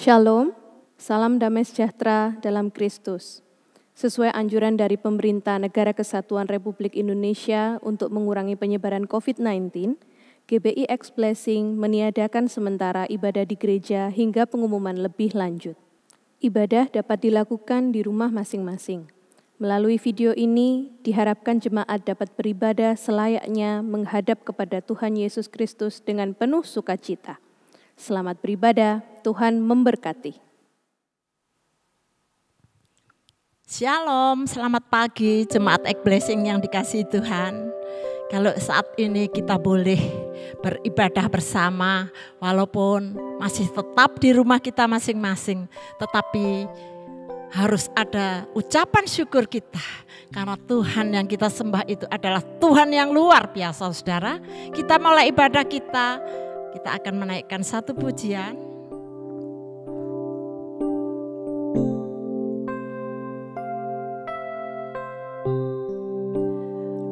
Shalom, salam damai sejahtera dalam Kristus. Sesuai anjuran dari Pemerintah Negara Kesatuan Republik Indonesia untuk mengurangi penyebaran COVID-19, GBI X Blessing meniadakan sementara ibadah di gereja hingga pengumuman lebih lanjut. Ibadah dapat dilakukan di rumah masing-masing. Melalui video ini, diharapkan jemaat dapat beribadah selayaknya menghadap kepada Tuhan Yesus Kristus dengan penuh sukacita. Selamat beribadah, Tuhan memberkati. Shalom, selamat pagi jemaat X Blessing yang dikasihi Tuhan. Kalau saat ini kita boleh beribadah bersama, walaupun masih tetap di rumah kita masing-masing, tetapi harus ada ucapan syukur kita. Karena Tuhan yang kita sembah itu adalah Tuhan yang luar biasa, saudara. Kita mulai ibadah kita akan menaikkan satu pujian.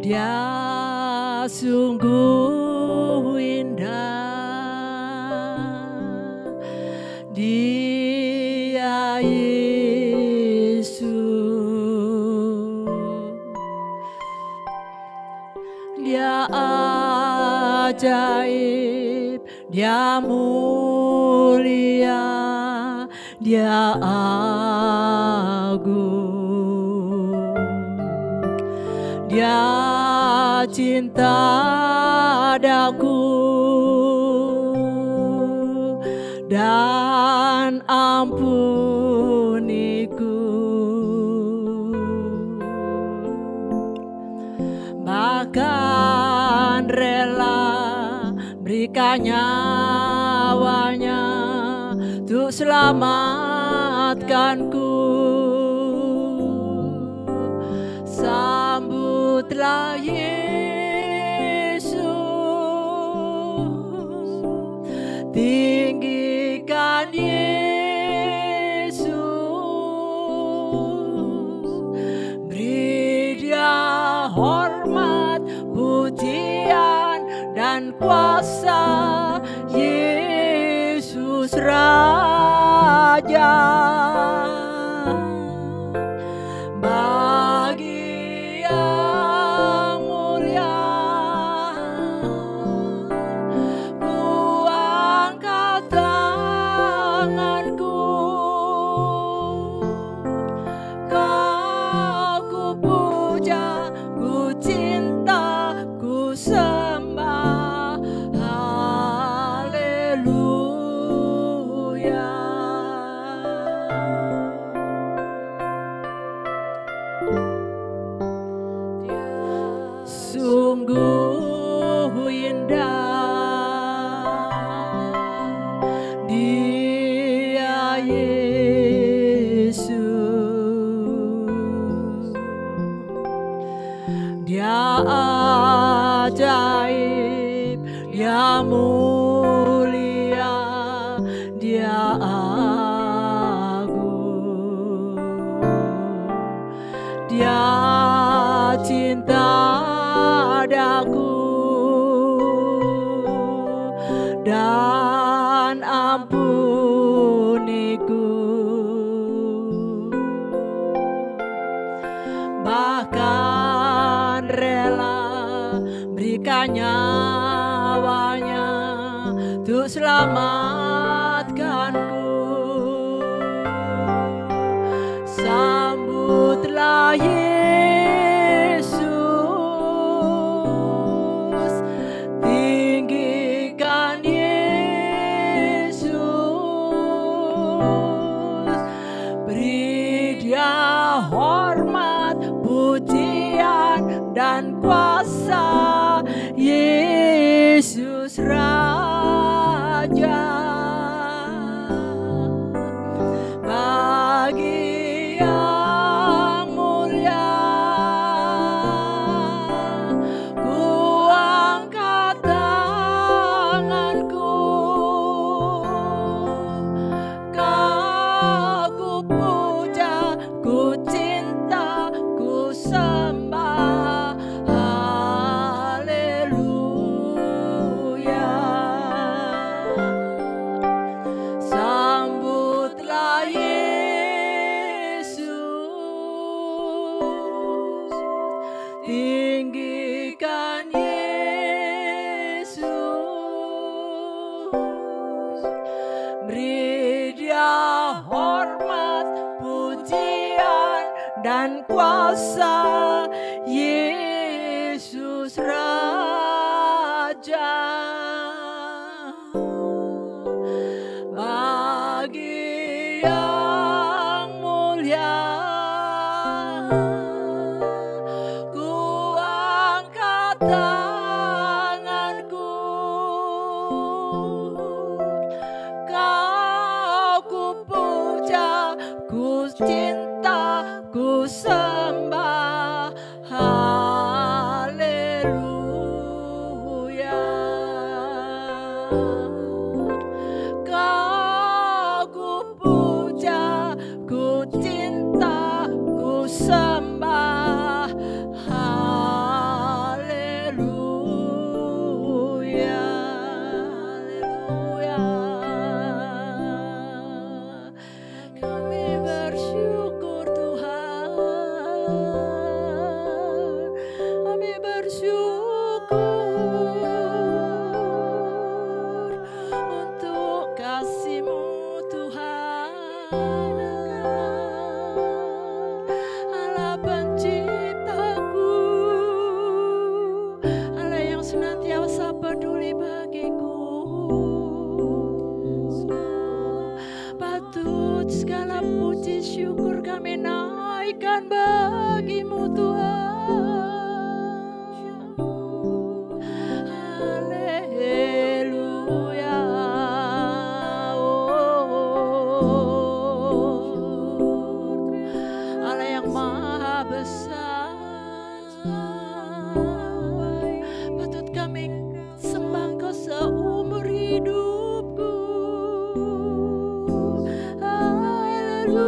Dia sungguh indah, Dia Yesus, Dia ajaib, Dia mulia, Dia agung, Dia cinta daku dan ampuniku, bahkan rela berikan nyawanya untuk selamatkanku. Sambutlah Yesus, tinggikan Yesus, beri Dia hormat, pujian dan kuasa. Yesus Raja, bagi yang mulia, ku angkat tanganku, Kau ku puja, ku cinta, ku sembah. Haleluya. Sungguh indah, Dia Yesus, Dia ajaib, Dia mulia, Dia agung, Dia cinta daku dan ampuniku, bahkan rela berikan nyawanya untuk selamatkanku. Sambutlah Yesus, tinggikan Yesus, beri Dia hormat, pujian dan kuasa. Yesus Raja, bagi yang mulia, ku angkat tanganku, Kau ku puja, ku cinta, ku sembah. Haleluya. kuasa Yesus Raja. Bagi yang mulia ku angkat tanganku, kau ku puja, ku cinta, ku sembah. Haleluya. Kau ku puja, ku cinta, ku sembah. Haleluya. Haleluya. Kami bersyukur Tuhan, kami bersyukur untuk kasih-Mu Tuhan, Allah penciptaku, Allah yang senantiasa peduli bagiku. Patut segala puji syukur kami naikkan bagi-Mu Tuhan. Haleluya. Allah yang maha besar, patut kami sembah Engkau seumur hidupku. Haleluya.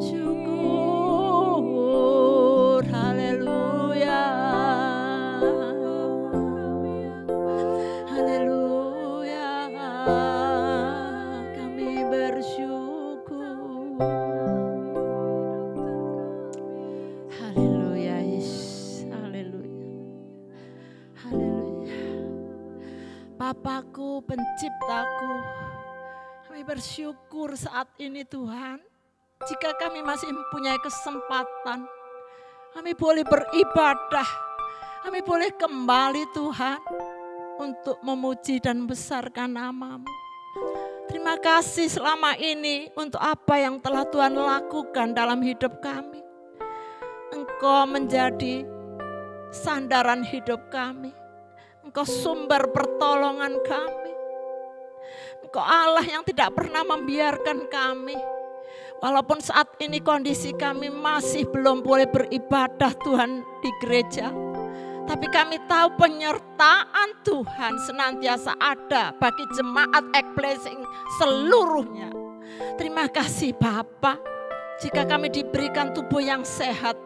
Syukur. Haleluya. Haleluya. Kami bersyukur. Haleluya, Yesus. Haleluya. Haleluya. Bapakku, penciptaku, kami bersyukur saat ini Tuhan, jika kami masih mempunyai kesempatan, kami boleh beribadah, kami boleh kembali Tuhan untuk memuji dan membesarkan nama-Mu. Terima kasih selama ini untuk apa yang telah Tuhan lakukan dalam hidup kami. Engkau menjadi sandaran hidup kami. Engkau sumber pertolongan kami. Engkau Allah yang tidak pernah membiarkan kami. Walaupun saat ini kondisi kami masih belum boleh beribadah Tuhan di gereja. Tapi kami tahu penyertaan Tuhan senantiasa ada bagi jemaat Ek-Blessing seluruhnya. Terima kasih Bapa, jika kami diberikan tubuh yang sehat.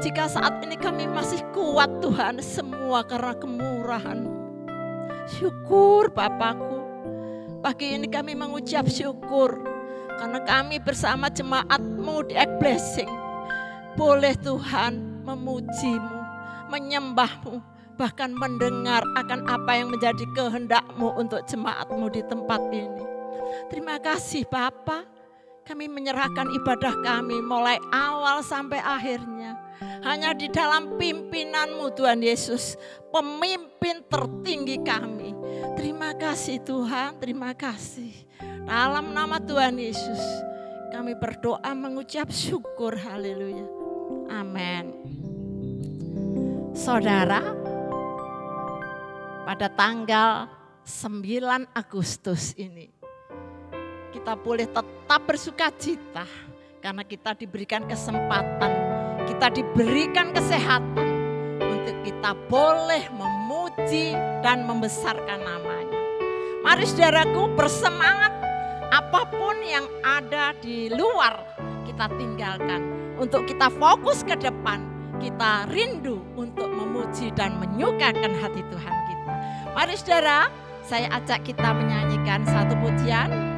Jika saat ini kami masih kuat Tuhan, semua karena kemurahan. Syukur Bapakku, pagi ini kami mengucap syukur karena kami bersama jemaat-Mu di Ek-Blessing boleh Tuhan memuji-Mu, menyembah-Mu, bahkan mendengar akan apa yang menjadi kehendak-Mu untuk jemaat-Mu di tempat ini. Terima kasih Bapa, kami menyerahkan ibadah kami mulai awal sampai akhirnya hanya di dalam pimpinan-Mu Tuhan Yesus, pemimpin tertinggi kami. Terima kasih Tuhan, terima kasih. Dalam nama Tuhan Yesus kami berdoa mengucap syukur, haleluya. Amin. Saudara, pada tanggal 9 Agustus ini kita boleh tetap bersukacita karena kita diberikan kesempatan, kita diberikan kesehatan untuk kita boleh memuji dan membesarkan namanya. Mari saudaraku bersemangat, apapun yang ada di luar kita tinggalkan. Untuk kita fokus ke depan, kita rindu untuk memuji dan menyukakan hati Tuhan kita. Mari saudara, saya ajak kita menyanyikan satu pujian.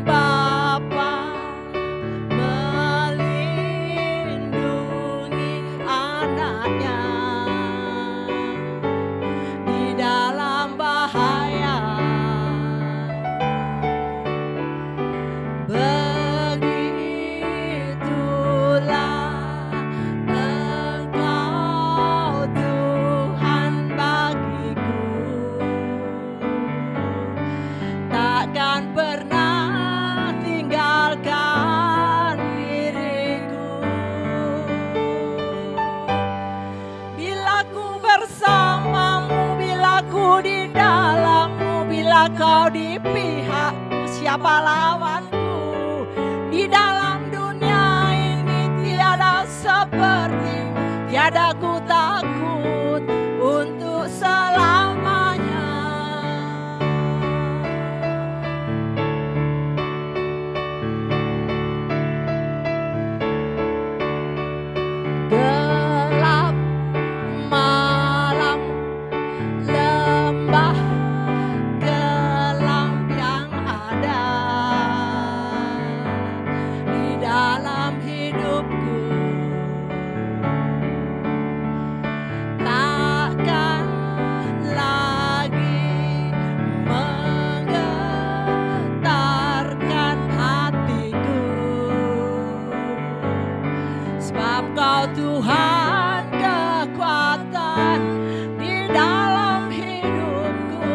Bapa melindungi Kau di pihakku, siapa lawanku? Di dalam dunia ini tiada sepertimu, tiada ku takut untuk selamanya. Gelap malam, lembah gelap yang ada di dalam hidupku, takkan lagi menggetarkan hatiku, sebab Kau Tuhan kekuatan di dalam hidupku.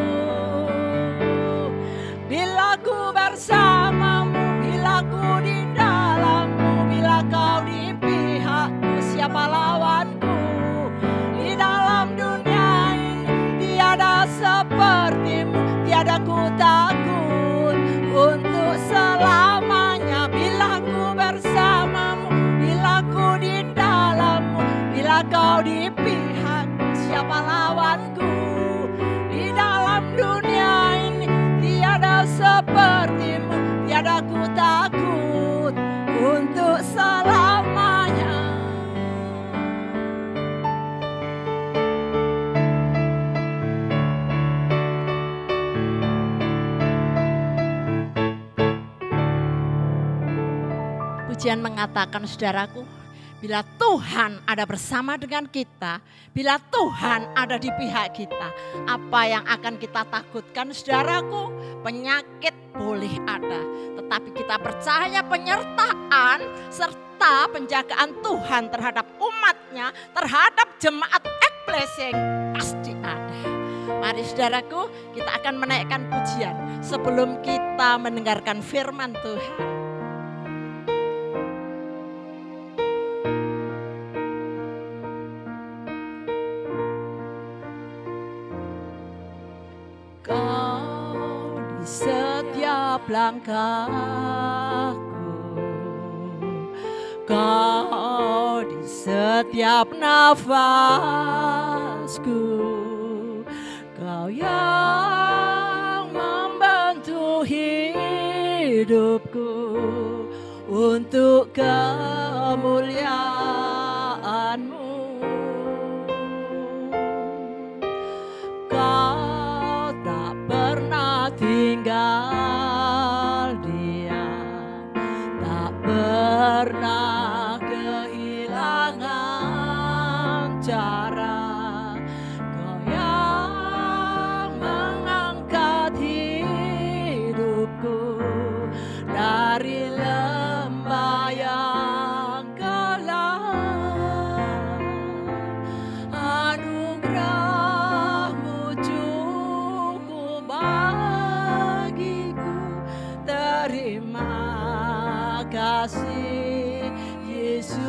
Bila ku bersamamu, bila ku di dalammu, bila Kau di pihakku, siapa lawanku? Di dalam dunia ini tiada sepertimu, tiada ku takut untuk selamanya. Bila ku bersamamu, bila ku di dalammu, bila Kau di pihakku, siapa lawanku? Di dalam dunia ini tiada sepertimu, tiada ku takut untuk selamanya. Pujian mengatakan, saudaraku, bila Tuhan ada bersama dengan kita, bila Tuhan ada di pihak kita, apa yang akan kita takutkan, saudaraku? Penyakit boleh ada, tetapi kita percaya penyertaan serta penjagaan Tuhan terhadap umatnya, terhadap jemaat Ek-Blessing pasti ada. Mari saudaraku, kita akan menaikkan pujian sebelum kita mendengarkan firman Tuhan. Kau di setiap langkahku, Kau di setiap nafasku, Kau yang membantu hidupku untuk kemuliaan-Mu. Kau tak pernah tinggal diam, tak pernah kehilangan cara. Kau yang mengangkat hidupku dari lembah yang gelap. Anugerah-Mu cukup bagiku. Terima kasih Yesus.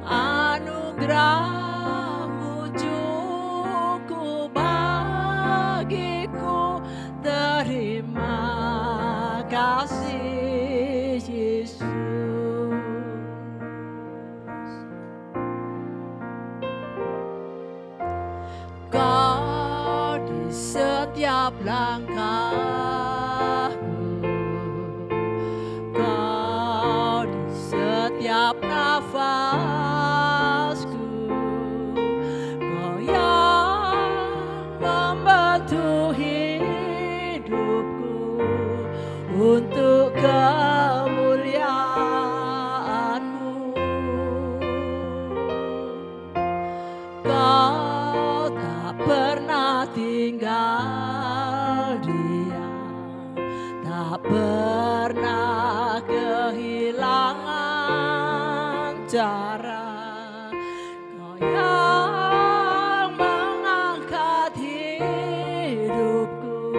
Anugerah-Mu cukup bagiku. Terima kasih Yesus. Kau di setiap langkahku, Kau di setiap nafasku, Kau yang membantu hidupku untuk kemuliaan-Mu. Kau tak pernah tinggal diam, tak pernah kehilangan cara. Kau yang mengangkat hidupku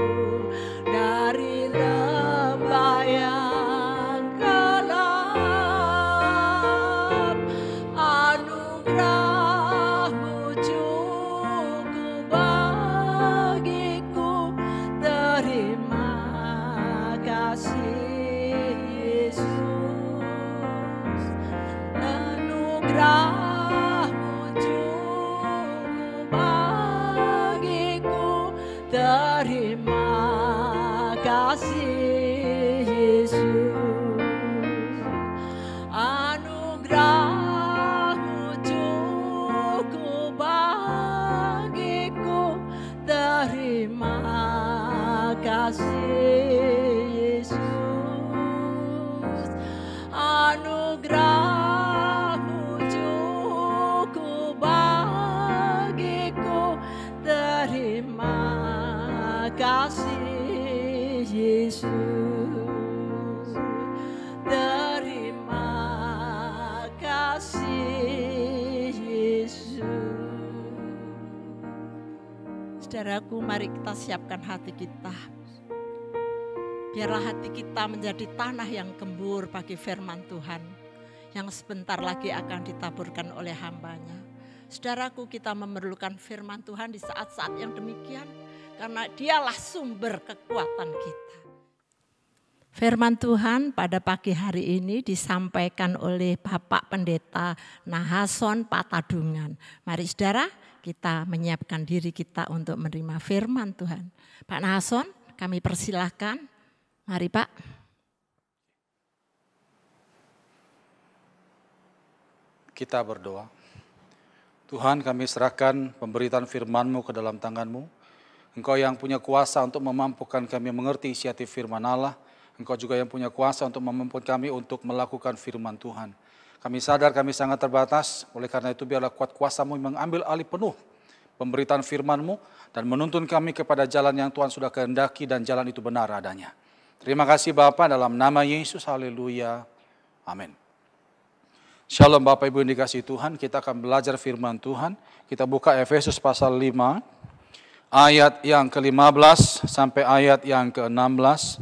dari lembah yang gelap. Anugerah-Mu cukup bagiku. Saudaraku, mari kita siapkan hati kita. Biarlah hati kita menjadi tanah yang gembur bagi firman Tuhan, yang sebentar lagi akan ditaburkan oleh hamba-Nya. Saudaraku, kita memerlukan firman Tuhan di saat-saat yang demikian, karena dialah sumber kekuatan kita. Firman Tuhan pada pagi hari ini disampaikan oleh Bapak Pendeta Nahason Patadungan. Mari saudara, kita menyiapkan diri kita untuk menerima firman Tuhan. Pak Nahason, kami persilahkan. Mari Pak. Kita berdoa. Tuhan, kami serahkan pemberitaan firman-Mu ke dalam tangan-Mu. Engkau yang punya kuasa untuk memampukan kami mengerti isi hati firman Allah. Engkau juga yang punya kuasa untuk memampukan kami untuk melakukan firman Tuhan. Kami sadar kami sangat terbatas, oleh karena itu biarlah kuat kuasa-Mu mengambil alih penuh pemberitaan firman-Mu dan menuntun kami kepada jalan yang Tuhan sudah kehendaki dan jalan itu benar adanya. Terima kasih Bapa, dalam nama Yesus, haleluya, amin. Shalom Bapak Ibu yang dikasihi Tuhan, kita akan belajar firman Tuhan. Kita buka Efesus pasal 5, ayat yang ke-15 sampai ayat yang ke-16.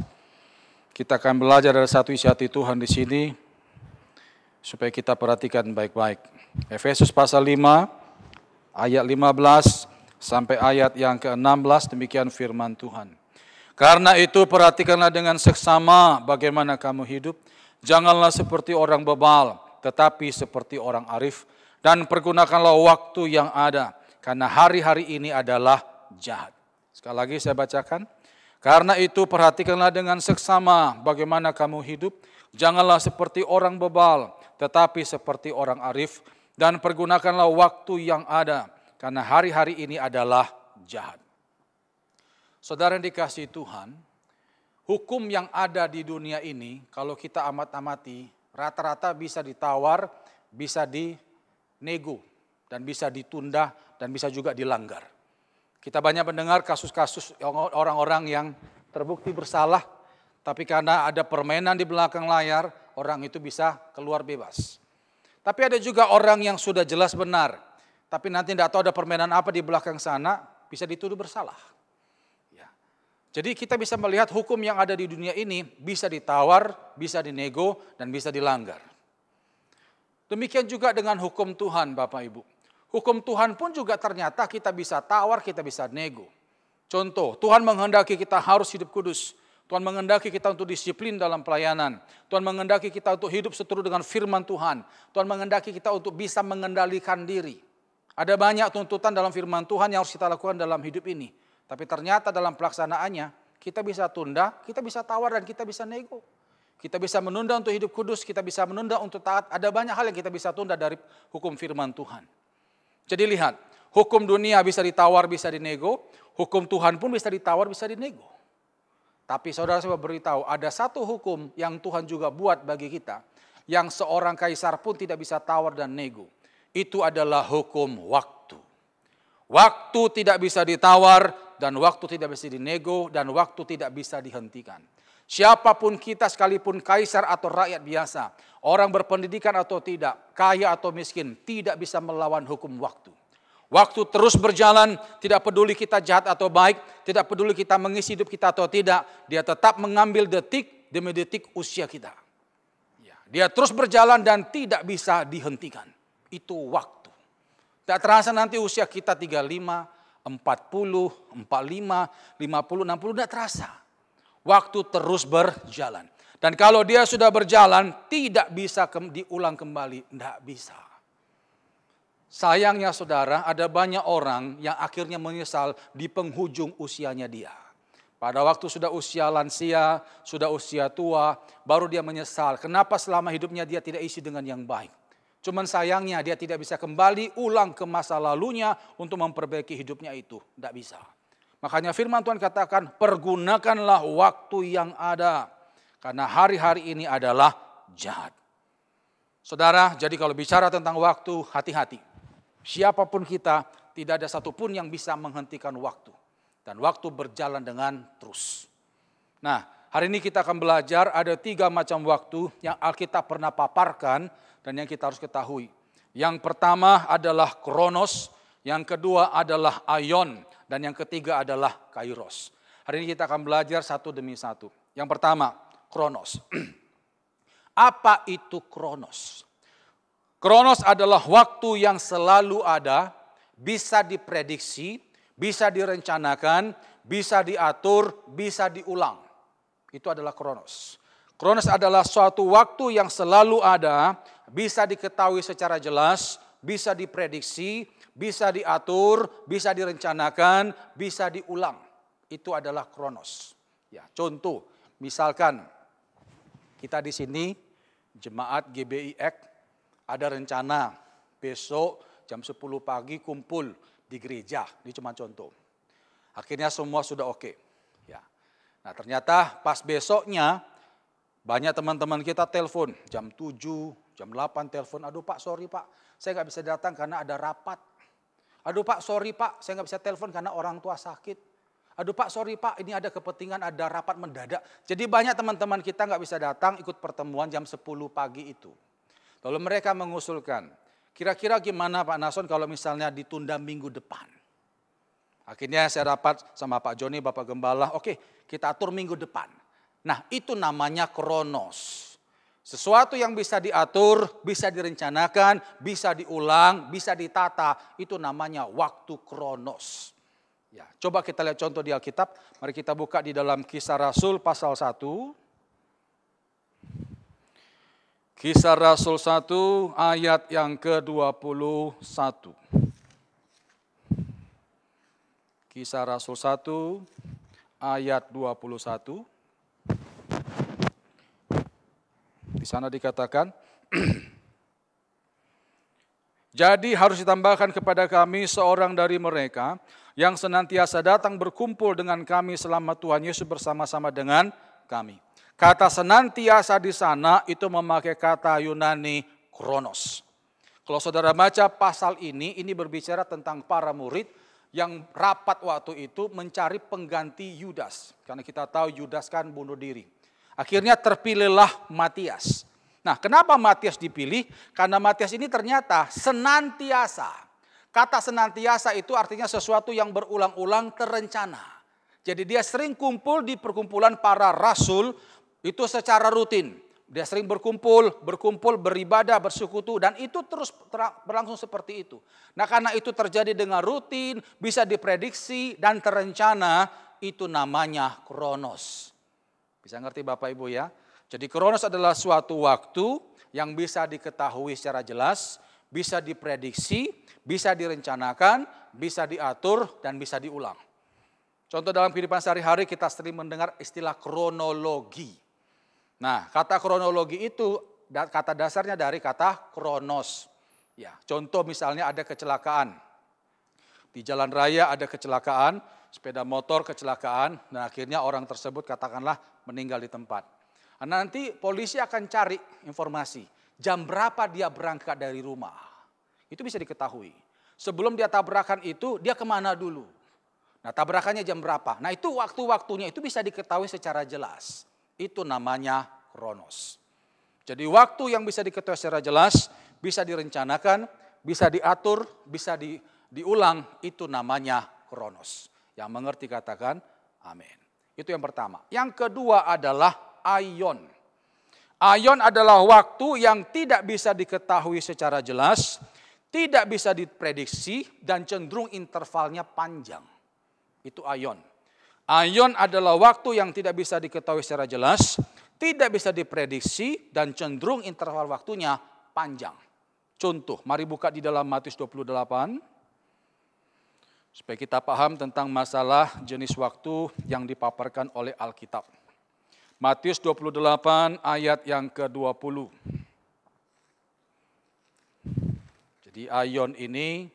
Kita akan belajar dari satu isi hati Tuhan di sini, supaya kita perhatikan baik-baik. Efesus pasal 5, ayat 15 sampai ayat yang ke-16, demikian firman Tuhan. Karena itu perhatikanlah dengan seksama bagaimana kamu hidup. Janganlah seperti orang bebal, tetapi seperti orang arif, dan pergunakanlah waktu yang ada, karena hari-hari ini adalah jahat. Sekali lagi saya bacakan. Karena itu perhatikanlah dengan seksama bagaimana kamu hidup, janganlah seperti orang bebal, tetapi seperti orang arif, dan pergunakanlah waktu yang ada, karena hari-hari ini adalah jahat. Saudara yang dikasihi Tuhan, hukum yang ada di dunia ini, kalau kita amat-amati, rata-rata bisa ditawar, bisa dinego, dan bisa ditunda, dan bisa juga dilanggar. Kita banyak mendengar kasus-kasus orang-orang yang terbukti bersalah, tapi karena ada permainan di belakang layar, orang itu bisa keluar bebas. Tapi ada juga orang yang sudah jelas benar, tapi nanti tidak tahu ada permainan apa di belakang sana, bisa dituduh bersalah. Ya. Jadi kita bisa melihat hukum yang ada di dunia ini bisa ditawar, bisa dinego, dan bisa dilanggar. Demikian juga dengan hukum Tuhan Bapak Ibu. Hukum Tuhan pun juga ternyata kita bisa tawar, kita bisa nego. Contoh, Tuhan menghendaki kita harus hidup kudus. Tuhan menghendaki kita untuk disiplin dalam pelayanan. Tuhan menghendaki kita untuk hidup seturut dengan firman Tuhan. Tuhan menghendaki kita untuk bisa mengendalikan diri. Ada banyak tuntutan dalam firman Tuhan yang harus kita lakukan dalam hidup ini. Tapi ternyata dalam pelaksanaannya, kita bisa tunda, kita bisa tawar, dan kita bisa nego. Kita bisa menunda untuk hidup kudus, kita bisa menunda untuk taat. Ada banyak hal yang kita bisa tunda dari hukum firman Tuhan. Jadi lihat, hukum dunia bisa ditawar, bisa dinego. Hukum Tuhan pun bisa ditawar, bisa dinego. Tapi saudara saya beritahu, ada satu hukum yang Tuhan juga buat bagi kita, yang seorang kaisar pun tidak bisa tawar dan nego. Itu adalah hukum waktu. Waktu tidak bisa ditawar, dan waktu tidak bisa dinego, dan waktu tidak bisa dihentikan. Siapapun kita, sekalipun kaisar atau rakyat biasa, orang berpendidikan atau tidak, kaya atau miskin, tidak bisa melawan hukum waktu. Waktu terus berjalan, tidak peduli kita jahat atau baik, tidak peduli kita mengisi hidup kita atau tidak, dia tetap mengambil detik demi detik usia kita. Dia terus berjalan dan tidak bisa dihentikan. Itu waktu. Tidak terasa nanti usia kita 35, 40, 45, 50, 60, tidak terasa. Waktu terus berjalan. Dan kalau dia sudah berjalan, tidak bisa diulang kembali. Tidak bisa. Sayangnya saudara, ada banyak orang yang akhirnya menyesal di penghujung usianya dia. Pada waktu sudah usia lansia, sudah usia tua, baru dia menyesal. Kenapa selama hidupnya dia tidak isi dengan yang baik. Cuman sayangnya dia tidak bisa kembali ulang ke masa lalunya untuk memperbaiki hidupnya itu. Tidak bisa. Makanya firman Tuhan katakan, pergunakanlah waktu yang ada. Karena hari-hari ini adalah jahat. Saudara, jadi kalau bicara tentang waktu, hati-hati. Siapapun kita, tidak ada satupun yang bisa menghentikan waktu. Dan waktu berjalan dengan terus. Nah, hari ini kita akan belajar ada 3 macam waktu yang Alkitab pernah paparkan dan yang kita harus ketahui. Yang pertama adalah kronos, yang kedua adalah aion, Dan yang ketiga adalah kairos. Hari ini kita akan belajar satu demi satu. Yang pertama, kronos. Apa itu kronos? Kronos adalah waktu yang selalu ada, bisa diprediksi, bisa direncanakan, bisa diatur, bisa diulang. Itu adalah kronos. Kronos adalah suatu waktu yang selalu ada, bisa diketahui secara jelas, bisa diprediksi, bisa diatur, bisa direncanakan, bisa diulang. Itu adalah kronos. Ya, contoh, misalkan kita di sini jemaat GBIX ada rencana besok jam 10 pagi kumpul di gereja. Ini cuma contoh. Akhirnya semua sudah oke. Ya. Nah, ternyata pas besoknya banyak teman-teman kita telepon jam 7, jam 8 telepon. Aduh Pak, sorry Pak, saya nggak bisa datang karena ada rapat. Aduh Pak, sorry Pak, saya nggak bisa telepon karena orang tua sakit. Aduh Pak, sorry Pak, ini ada kepentingan, ada rapat mendadak. Jadi banyak teman-teman kita nggak bisa datang ikut pertemuan jam 10 pagi itu. Lalu mereka mengusulkan, kira-kira gimana Pak Nason kalau misalnya ditunda minggu depan? Akhirnya saya rapat sama Pak Joni, Bapak Gembala, oke kita atur minggu depan. Nah itu namanya kronos. Sesuatu yang bisa diatur, bisa direncanakan, bisa diulang, bisa ditata, itu namanya waktu kronos. Ya, coba kita lihat contoh di Alkitab. Mari kita buka di dalam Kisah Rasul pasal 1. Kisah Rasul 1 ayat yang ke-21. Kisah Rasul 1 ayat 21. Di sana dikatakan, jadi harus ditambahkan kepada kami seorang dari mereka yang senantiasa datang berkumpul dengan kami selama Tuhan Yesus bersama-sama dengan kami. Kata senantiasa di sana itu memakai kata Yunani kronos. Kalau saudara baca pasal ini berbicara tentang para murid yang rapat waktu itu mencari pengganti Yudas. Karena kita tahu Yudas kan bunuh diri. Akhirnya terpilihlah Matias. Nah, kenapa Matias dipilih? Karena Matias ini ternyata senantiasa. Kata senantiasa itu artinya sesuatu yang berulang-ulang terencana. Jadi dia sering kumpul di perkumpulan para rasul itu secara rutin. Dia sering berkumpul, beribadah, bersekutu, dan itu terus berlangsung seperti itu. Nah, karena itu terjadi dengan rutin, bisa diprediksi dan terencana, itu namanya kronos. Bisa ngerti Bapak Ibu ya? Jadi kronos adalah suatu waktu yang bisa diketahui secara jelas, bisa diprediksi, bisa direncanakan, bisa diatur, dan bisa diulang. Contoh dalam kehidupan sehari-hari kita sering mendengar istilah kronologi. Nah, kata kronologi itu kata dasarnya dari kata kronos. Ya, contoh misalnya ada kecelakaan. Di jalan raya ada kecelakaan, sepeda motor kecelakaan, dan akhirnya orang tersebut katakanlah meninggal di tempat. Nah, nanti polisi akan cari informasi, jam berapa dia berangkat dari rumah. Itu bisa diketahui. Sebelum dia tabrakan itu, dia kemana dulu. Nah, tabrakannya jam berapa. Nah, itu waktu-waktunya itu bisa diketahui secara jelas. Itu namanya kronos. Jadi waktu yang bisa diketahui secara jelas, bisa direncanakan, bisa diatur, bisa diulang, itu namanya kronos. Yang mengerti katakan amin. Itu yang pertama. Yang kedua adalah aion. Aion adalah waktu yang tidak bisa diketahui secara jelas, tidak bisa diprediksi, dan cenderung intervalnya panjang. Itu aion. Aion adalah waktu yang tidak bisa diketahui secara jelas, tidak bisa diprediksi, dan cenderung interval waktunya panjang. Contoh, mari buka di dalam Matius 28. Supaya kita paham tentang masalah jenis waktu yang dipaparkan oleh Alkitab. Matius 28 ayat yang ke-20. Jadi aion ini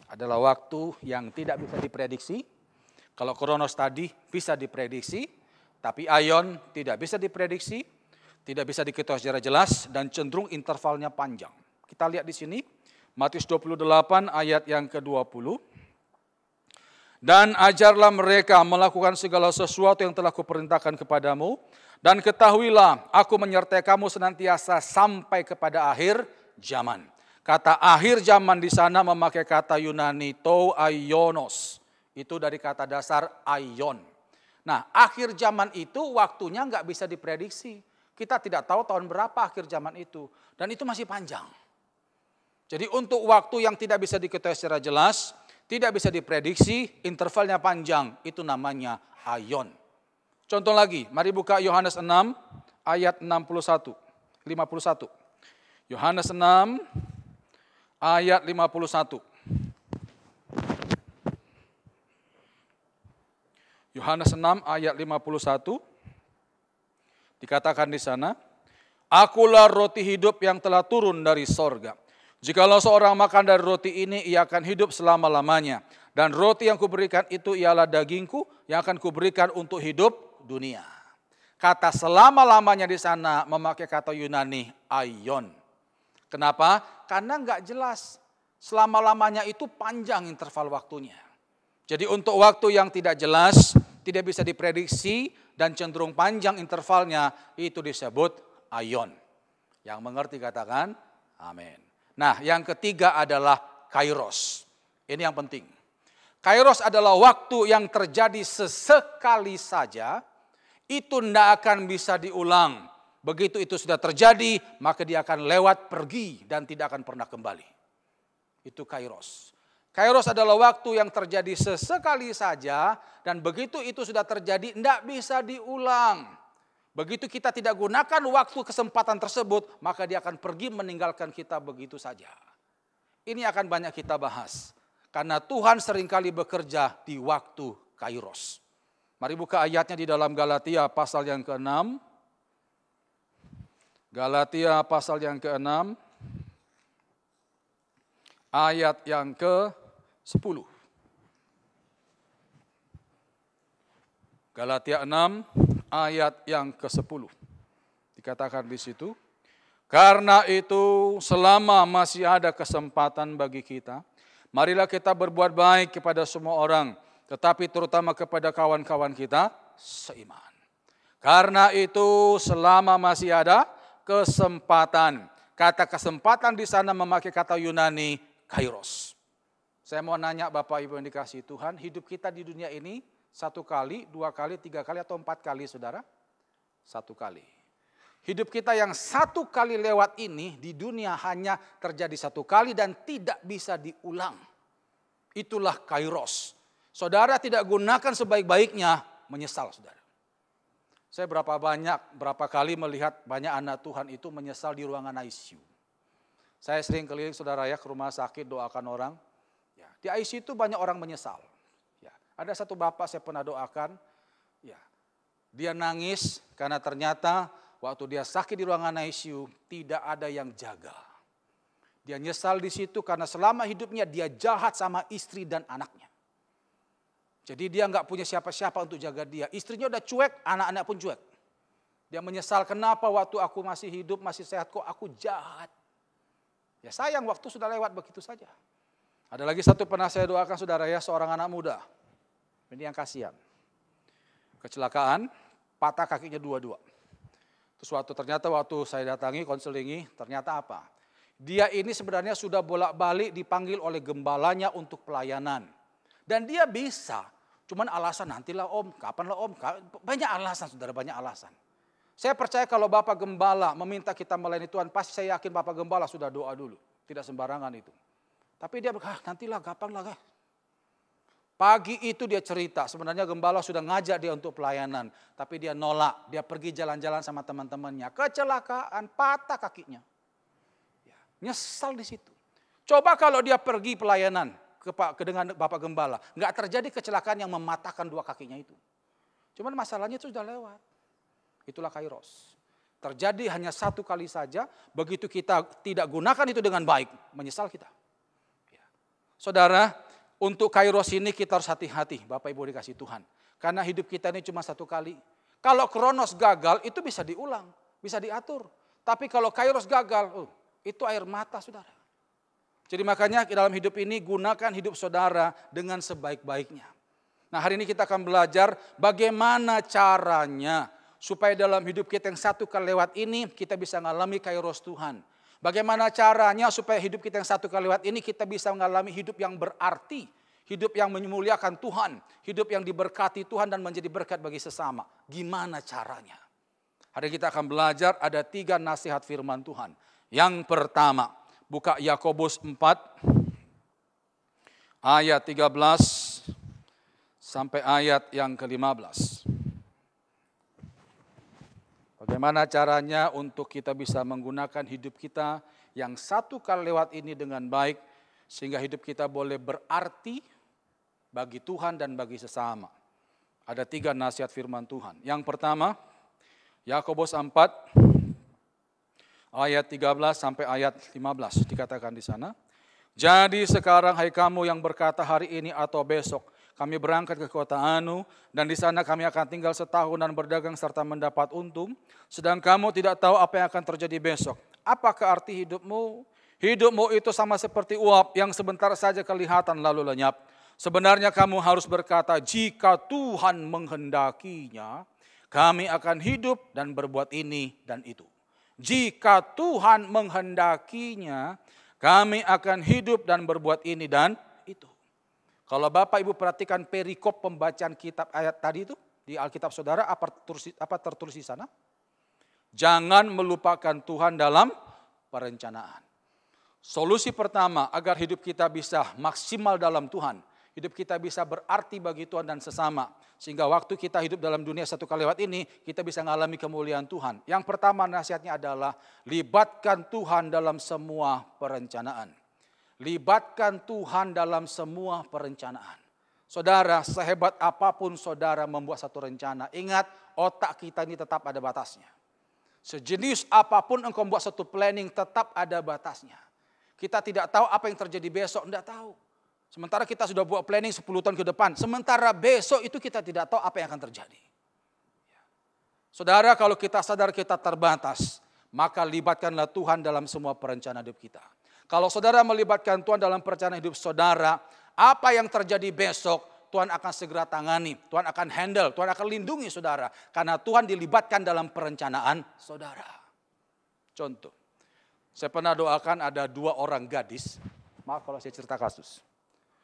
adalah waktu yang tidak bisa diprediksi. Kalau kronos tadi bisa diprediksi, tapi aion tidak bisa diprediksi, tidak bisa diketahui secara jelas, dan cenderung intervalnya panjang. Kita lihat di sini, Matius 28 ayat yang ke-20. Dan ajarlah mereka melakukan segala sesuatu yang telah kuperintahkan kepadamu. Dan ketahuilah, aku menyertai kamu senantiasa sampai kepada akhir zaman. Kata akhir zaman di sana memakai kata Yunani to aionos. Itu dari kata dasar aion. Nah, akhir zaman itu waktunya nggak bisa diprediksi. Kita tidak tahu tahun berapa akhir zaman itu. Dan itu masih panjang. Jadi untuk waktu yang tidak bisa diketahui secara jelas, tidak bisa diprediksi, intervalnya panjang, itu namanya aion. Contoh lagi, mari buka Yohanes 6 ayat 51. Yohanes 6 ayat 51. Yohanes 6 ayat 51. Dikatakan di sana, Akulah roti hidup yang telah turun dari sorga. Jikalau seorang makan dari roti ini, ia akan hidup selama-lamanya. Dan roti yang kuberikan itu ialah dagingku yang akan kuberikan untuk hidup dunia. Kata selama-lamanya di sana memakai kata Yunani aion. Kenapa? Karena enggak jelas. Selama-lamanya itu panjang interval waktunya. Jadi untuk waktu yang tidak jelas, tidak bisa diprediksi dan cenderung panjang intervalnya, itu disebut aion. Yang mengerti katakan amin. Nah, yang ketiga adalah kairos. Ini yang penting. Kairos adalah waktu yang terjadi sesekali saja, itu tidak akan bisa diulang. Begitu itu sudah terjadi, maka dia akan lewat pergi dan tidak akan pernah kembali. Itu kairos. Kairos adalah waktu yang terjadi sesekali saja, dan begitu itu sudah terjadi, tidak bisa diulang. Begitu kita tidak gunakan waktu kesempatan tersebut, maka dia akan pergi meninggalkan kita begitu saja. Ini akan banyak kita bahas. Karena Tuhan seringkali bekerja di waktu kairos. Mari buka ayatnya di dalam Galatia pasal yang ke-6. Galatia pasal yang ke-6. Ayat yang ke-10. Galatia 6 ayat yang ke-10. Dikatakan di situ, karena itu selama masih ada kesempatan bagi kita, marilah kita berbuat baik kepada semua orang, tetapi terutama kepada kawan-kawan kita seiman. Karena itu selama masih ada kesempatan. Kata kesempatan di sana memakai kata Yunani kairos. Saya mau nanya Bapak Ibu yang dikasihi Tuhan, hidup kita di dunia ini 1 kali, 2 kali, 3 kali atau 4 kali saudara? 1 kali. Hidup kita yang 1 kali lewat ini di dunia hanya terjadi 1 kali dan tidak bisa diulang. Itulah kairos. Saudara tidak gunakan sebaik-baiknya, menyesal saudara. Saya berapa kali melihat banyak anak Tuhan itu menyesal di ruangan ICU. Saya sering keliling saudara ya ke rumah sakit doakan orang. Ya, di ICU itu banyak orang menyesal. Ya, ada satu bapak saya pernah doakan. Ya, dia nangis karena ternyata waktu dia sakit di ruangan ICU tidak ada yang jaga. Dia nyesal di situ karena selama hidupnya dia jahat sama istri dan anaknya. Jadi dia nggak punya siapa-siapa untuk jaga dia. Istrinya udah cuek, anak-anak pun cuek. Dia menyesal kenapa waktu aku masih hidup, masih sehat kok aku jahat. Ya sayang waktu sudah lewat begitu saja. Ada lagi satu pernah saya doakan saudara ya, seorang anak muda. Ini yang kasihan. Kecelakaan, patah kakinya dua-dua. Terus ternyata waktu saya datangi, konselingi, ternyata apa? Dia ini sebenarnya sudah bolak-balik dipanggil oleh gembalanya untuk pelayanan. Dan dia bisa, cuman alasan nantilah om, kapanlah om, banyak alasan saudara, banyak alasan. Saya percaya kalau Bapak Gembala meminta kita melayani Tuhan, pasti saya yakin Bapak Gembala sudah doa dulu, tidak sembarangan itu. Tapi dia nantilah, gampang lah. Pagi itu dia cerita, sebenarnya Gembala sudah ngajak dia untuk pelayanan, tapi dia nolak, dia pergi jalan-jalan sama teman-temannya, kecelakaan, patah kakinya. Ya, nyesal di situ. Coba kalau dia pergi pelayanan dengan Bapak Gembala, nggak terjadi kecelakaan yang mematahkan 2 kakinya itu. Cuman masalahnya itu sudah lewat. Itulah kairos. Terjadi hanya 1 kali saja, begitu kita tidak gunakan itu dengan baik, menyesal kita. Ya. Saudara, untuk kairos ini kita harus hati-hati, Bapak Ibu dikasih Tuhan. Karena hidup kita ini cuma 1 kali. Kalau kronos gagal, itu bisa diulang, bisa diatur. Tapi kalau kairos gagal, itu air mata saudara. Jadi makanya dalam hidup ini gunakan hidup saudara dengan sebaik-baiknya. Nah hari ini kita akan belajar bagaimana caranya supaya dalam hidup kita yang 1 kali lewat ini kita bisa mengalami kairos Tuhan. Bagaimana caranya supaya hidup kita yang satu kali lewat ini kita bisa mengalami hidup yang berarti, hidup yang memuliakan Tuhan, hidup yang diberkati Tuhan dan menjadi berkat bagi sesama. Gimana caranya? Hari ini kita akan belajar ada 3 nasihat firman Tuhan. Yang pertama, buka Yakobus 4 ayat 13 sampai ayat yang ke-15. Bagaimana caranya untuk kita bisa menggunakan hidup kita yang satu kali lewat ini dengan baik, sehingga hidup kita boleh berarti bagi Tuhan dan bagi sesama. Ada 3 nasihat firman Tuhan. Yang pertama, Yakobus 4 ayat 13 sampai ayat 15 dikatakan di sana. Jadi sekarang hai kamu yang berkata hari ini atau besok kami berangkat ke kota Anu dan di sana kami akan tinggal setahun dan berdagang serta mendapat untung. Sedang kamu tidak tahu apa yang akan terjadi besok. Apakah arti hidupmu? Hidupmu itu sama seperti uap yang sebentar saja kelihatan lalu lenyap. Sebenarnya kamu harus berkata, jika Tuhan menghendakinya, kami akan hidup dan berbuat ini dan itu. Jika Tuhan menghendakinya, kami akan hidup dan berbuat ini dan itu. Kalau Bapak Ibu perhatikan perikop pembacaan kitab ayat tadi itu di Alkitab saudara, apa tertulis di sana? Jangan melupakan Tuhan dalam perencanaan. Solusi pertama agar hidup kita bisa maksimal dalam Tuhan, hidup kita bisa berarti bagi Tuhan dan sesama, sehingga waktu kita hidup dalam dunia satu kali lewat ini, kita bisa mengalami kemuliaan Tuhan. Yang pertama nasihatnya adalah libatkan Tuhan dalam semua perencanaan. Libatkan Tuhan dalam semua perencanaan. Saudara, sehebat apapun saudara membuat satu rencana, ingat otak kita ini tetap ada batasnya. Sejenis apapun engkau membuat satu planning tetap ada batasnya. Kita tidak tahu apa yang terjadi besok, tidak tahu. Sementara kita sudah buat planning 10 tahun ke depan, sementara besok itu kita tidak tahu apa yang akan terjadi. Saudara, kalau kita sadar kita terbatas, maka libatkanlah Tuhan dalam semua perencanaan hidup kita. Kalau saudara melibatkan Tuhan dalam perencanaan hidup saudara, apa yang terjadi besok Tuhan akan segera tangani, Tuhan akan handle, Tuhan akan lindungi saudara. Karena Tuhan dilibatkan dalam perencanaan saudara. Contoh, saya pernah doakan ada 2 orang gadis, maaf kalau saya cerita kasus.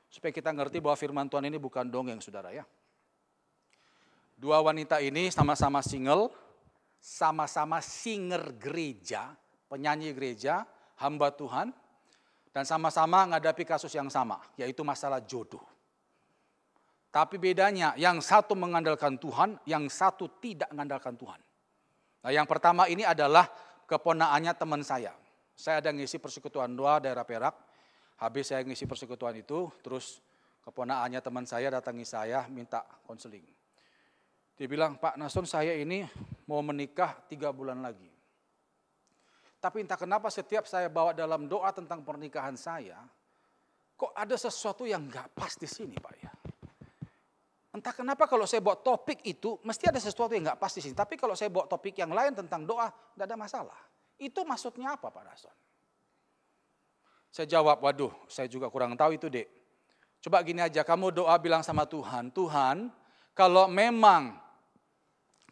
Supaya kita ngerti bahwa firman Tuhan ini bukan dongeng saudara ya. 2 wanita ini sama-sama single, sama-sama singer gereja, penyanyi gereja, hamba Tuhan. Dan sama-sama menghadapi kasus yang sama, yaitu masalah jodoh. Tapi bedanya, yang satu mengandalkan Tuhan, yang satu tidak mengandalkan Tuhan. Nah, yang pertama ini adalah keponaannya teman saya. Saya ada ngisi persekutuan doa daerah Perak. Habis saya ngisi persekutuan itu, terus keponaannya teman saya datangi saya minta konseling. Dia bilang, Pak Nason, saya ini mau menikah 3 bulan lagi. Tapi entah kenapa setiap saya bawa dalam doa tentang pernikahan saya, kok ada sesuatu yang gak pas di sini Pak ya. Entah kenapa kalau saya bawa topik itu, mesti ada sesuatu yang gak pas di sini. Tapi kalau saya bawa topik yang lain tentang doa, gak ada masalah. Itu maksudnya apa Pak Nason? Saya jawab, waduh saya juga kurang tahu itu dek. Coba gini aja, kamu doa bilang sama Tuhan, Tuhan kalau memang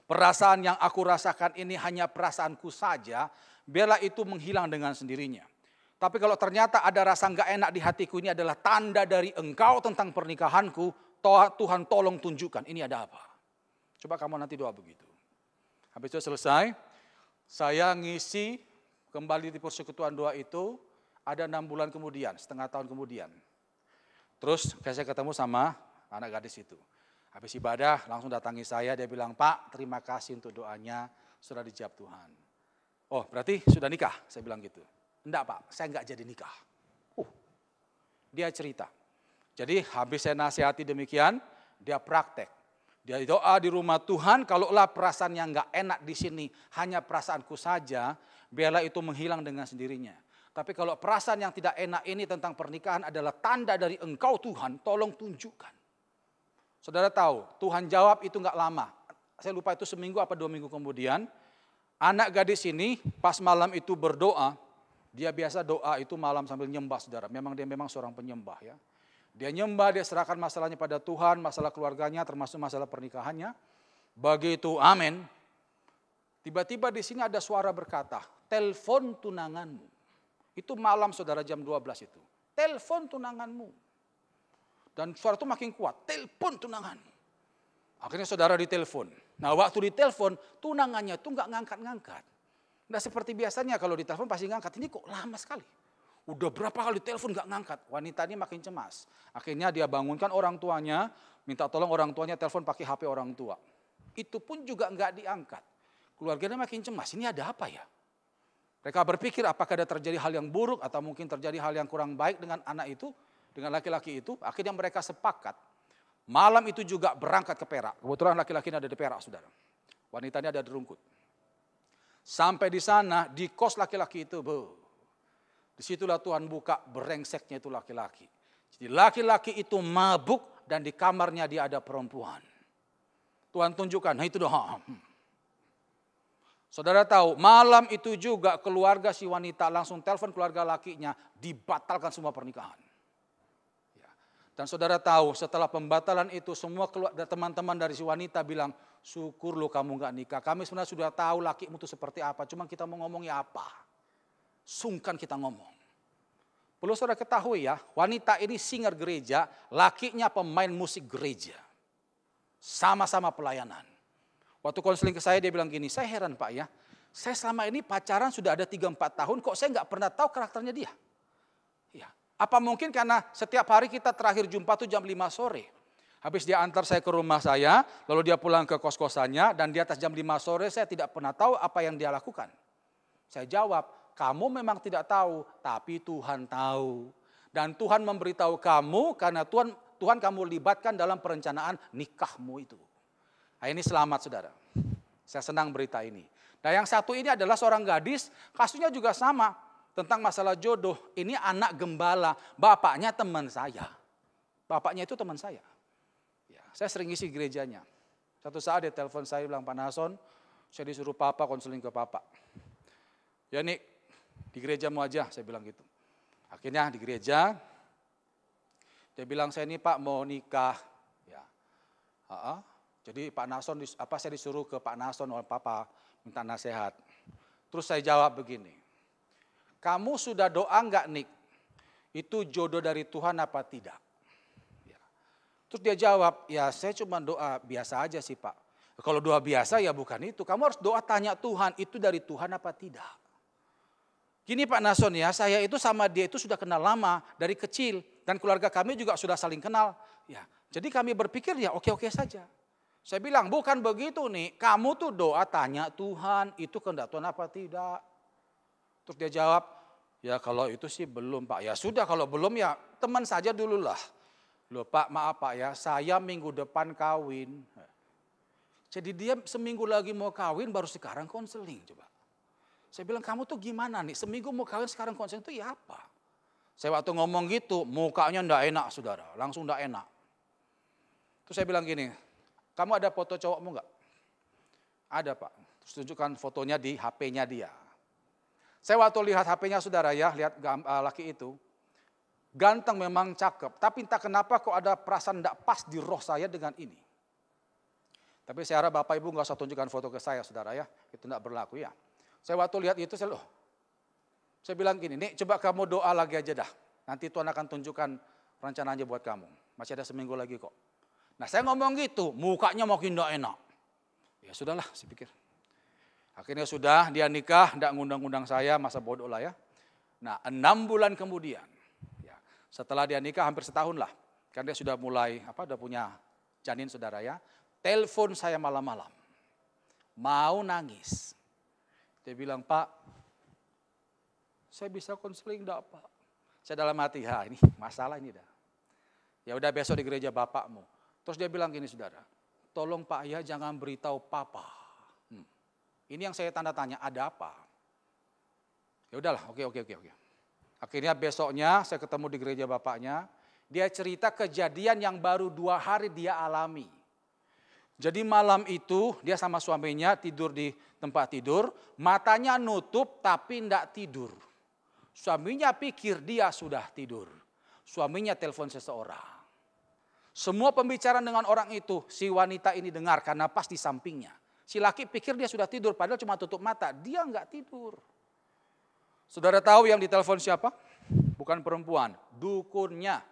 perasaan yang aku rasakan ini hanya perasaanku saja, biarlah itu menghilang dengan sendirinya. Tapi kalau ternyata ada rasa enggak enak di hatiku, ini adalah tanda dari Engkau tentang pernikahanku, Tuhan tolong tunjukkan ini ada apa. Coba kamu nanti doa begitu. Habis itu selesai, saya ngisi kembali di persekutuan doa itu, ada 6 bulan kemudian, setengah tahun kemudian. Terus saya ketemu sama anak gadis itu. Habis ibadah langsung datangi saya, dia bilang, Pak terima kasih untuk doanya, sudah dijawab Tuhan. Oh berarti sudah nikah? Saya bilang gitu. Enggak Pak, saya enggak jadi nikah. Dia cerita. Jadi habis saya nasihati demikian, dia praktek. Dia doa di rumah Tuhan, kalaulah perasaan yang enggak enak di sini hanya perasaanku saja, biarlah itu menghilang dengan sendirinya. Tapi kalau perasaan yang tidak enak ini tentang pernikahan adalah tanda dari Engkau Tuhan, tolong tunjukkan. Saudara tahu, Tuhan jawab itu enggak lama. Saya lupa itu seminggu apa 2 minggu kemudian. Anak gadis ini pas malam itu berdoa, dia biasa doa itu malam sambil nyembah saudara. Memang dia seorang penyembah ya. Dia nyembah, dia serahkan masalahnya pada Tuhan, masalah keluarganya termasuk masalah pernikahannya. Begitu amin. Tiba-tiba di sini ada suara berkata, telepon tunanganmu. Itu malam saudara jam 12 itu. Telepon tunanganmu. Dan suara itu makin kuat, telepon tunanganmu. Akhirnya saudara ditelepon. Nah waktu ditelepon, tunangannya itu nggak ngangkat-ngangkat. Nah seperti biasanya kalau ditelepon pasti ngangkat, ini kok lama sekali. Udah berapa kali telepon nggak ngangkat, wanita ini makin cemas. Akhirnya dia bangunkan orang tuanya, minta tolong orang tuanya telepon pakai HP orang tua. Itu pun juga nggak diangkat. Keluarganya makin cemas, ini ada apa ya? Mereka berpikir apakah ada terjadi hal yang buruk atau mungkin terjadi hal yang kurang baik dengan anak itu, dengan laki-laki itu. Akhirnya mereka sepakat, malam itu juga berangkat ke Perak. Kebetulan laki-laki ini ada di Perak, saudara. Wanitanya ada di Rungkut. Sampai di sana, di kos laki-laki itu, disitulah Tuhan buka brengseknya itu laki-laki. Jadi laki-laki itu mabuk dan di kamarnya dia ada perempuan. Tuhan tunjukkan, nah itu doang. Saudara tahu, malam itu juga keluarga si wanita langsung telepon keluarga lakinya, dibatalkan semua pernikahan. Ya. Dan saudara tahu, setelah pembatalan itu semua teman-teman dari si wanita bilang, syukur lo kamu gak nikah. Kami sebenarnya sudah tahu lakimu itu seperti apa, cuma kita mau ngomongnya apa. Sungkan kita ngomong. Perlu saudara ketahui ya, wanita ini singer gereja, lakinya pemain musik gereja. Sama-sama pelayanan. Waktu konseling ke saya dia bilang gini, saya heran Pak ya, saya selama ini pacaran sudah ada 3-4 tahun kok saya nggak pernah tahu karakternya dia. Ya. Apa mungkin karena setiap hari kita terakhir jumpa tuh jam 5 sore. Habis dia antar saya ke rumah saya, lalu dia pulang ke kos-kosannya dan di atas jam 5 sore saya tidak pernah tahu apa yang dia lakukan. Saya jawab, kamu memang tidak tahu, tapi Tuhan tahu. Dan Tuhan memberitahu kamu karena Tuhan kamu libatkan dalam perencanaan nikahmu itu. Nah, ini selamat saudara. Saya senang berita ini. Nah yang satu ini adalah seorang gadis, kasusnya juga sama. Tentang masalah jodoh, ini anak gembala, bapaknya teman saya. Bapaknya itu teman saya. Ya, saya sering isi gerejanya. Satu saat dia telepon saya bilang, Pak Nason, saya disuruh papa konseling ke papa. Ya nih, di gerejamu aja, saya bilang gitu. Akhirnya di gereja, dia bilang saya ini Pak mau nikah. Ya, jadi Pak Nason, saya disuruh ke Pak Nason oleh Papa minta nasihat. Terus saya jawab begini, kamu sudah doa enggak Nik? Itu jodoh dari Tuhan apa tidak? Ya. Terus dia jawab, ya saya cuma doa biasa aja sih Pak. Kalau doa biasa ya bukan itu, kamu harus doa tanya Tuhan, itu dari Tuhan apa tidak? Gini Pak Nason ya, saya itu sama dia itu sudah kenal lama dari kecil. Dan keluarga kami juga sudah saling kenal. Ya, jadi kami berpikir ya oke-oke saja. Saya bilang bukan begitu nih, kamu tuh doa tanya Tuhan itu kehendak Tuhan apa tidak. Terus dia jawab, ya kalau itu sih belum Pak. Ya sudah kalau belum ya teman saja dulu lah. Loh Pak maaf Pak ya, saya minggu depan kawin. Jadi dia seminggu lagi mau kawin baru sekarang konseling coba. Saya bilang kamu tuh gimana nih, seminggu mau kawin sekarang konseling itu ya apa. Saya waktu ngomong gitu mukanya ndak enak saudara, langsung ndak enak. Terus saya bilang gini, kamu ada foto cowokmu enggak? Ada Pak. Terus tunjukkan fotonya di HP-nya dia. Saya waktu lihat HP-nya saudara ya, lihat laki itu. Ganteng memang cakep. Tapi entah kenapa kok ada perasaan tidak pas di roh saya dengan ini. Tapi saya harap Bapak Ibu enggak usah tunjukkan foto ke saya saudara ya. Itu tidak berlaku ya. Saya waktu lihat itu saya bilang gini, Nek coba kamu doa lagi aja dah. Nanti Tuhan akan tunjukkan rencananya buat kamu. Masih ada seminggu lagi kok. Nah saya ngomong gitu, mukanya makin tidak enak. Ya sudahlah, saya pikir. Akhirnya sudah, dia nikah, tidak ngundang-undang saya, masa bodoh lah ya. Nah 6 bulan kemudian, ya, setelah dia nikah hampir setahun lah. Karena dia sudah mulai, udah punya janin saudara ya. Telepon saya malam-malam, mau nangis. Dia bilang, Pak, saya bisa konseling enggak Pak? Saya dalam hati, ini masalah ini dah. Ya udah besok di gereja bapakmu. Terus dia bilang gini saudara, tolong Pak ya jangan beritahu papa. Ini yang saya tanda tanya, ada apa? Ya udahlah, oke. Akhirnya besoknya saya ketemu di gereja bapaknya, dia cerita kejadian yang baru 2 hari dia alami. Jadi malam itu dia sama suaminya tidur di tempat tidur, matanya nutup tapi tidak tidur. Suaminya pikir dia sudah tidur. Suaminya telepon seseorang. Semua pembicaraan dengan orang itu si wanita ini dengar karena pas di sampingnya. Si laki pikir dia sudah tidur padahal cuma tutup mata. Dia enggak tidur. Saudara tahu yang ditelepon siapa? Bukan perempuan, dukunnya.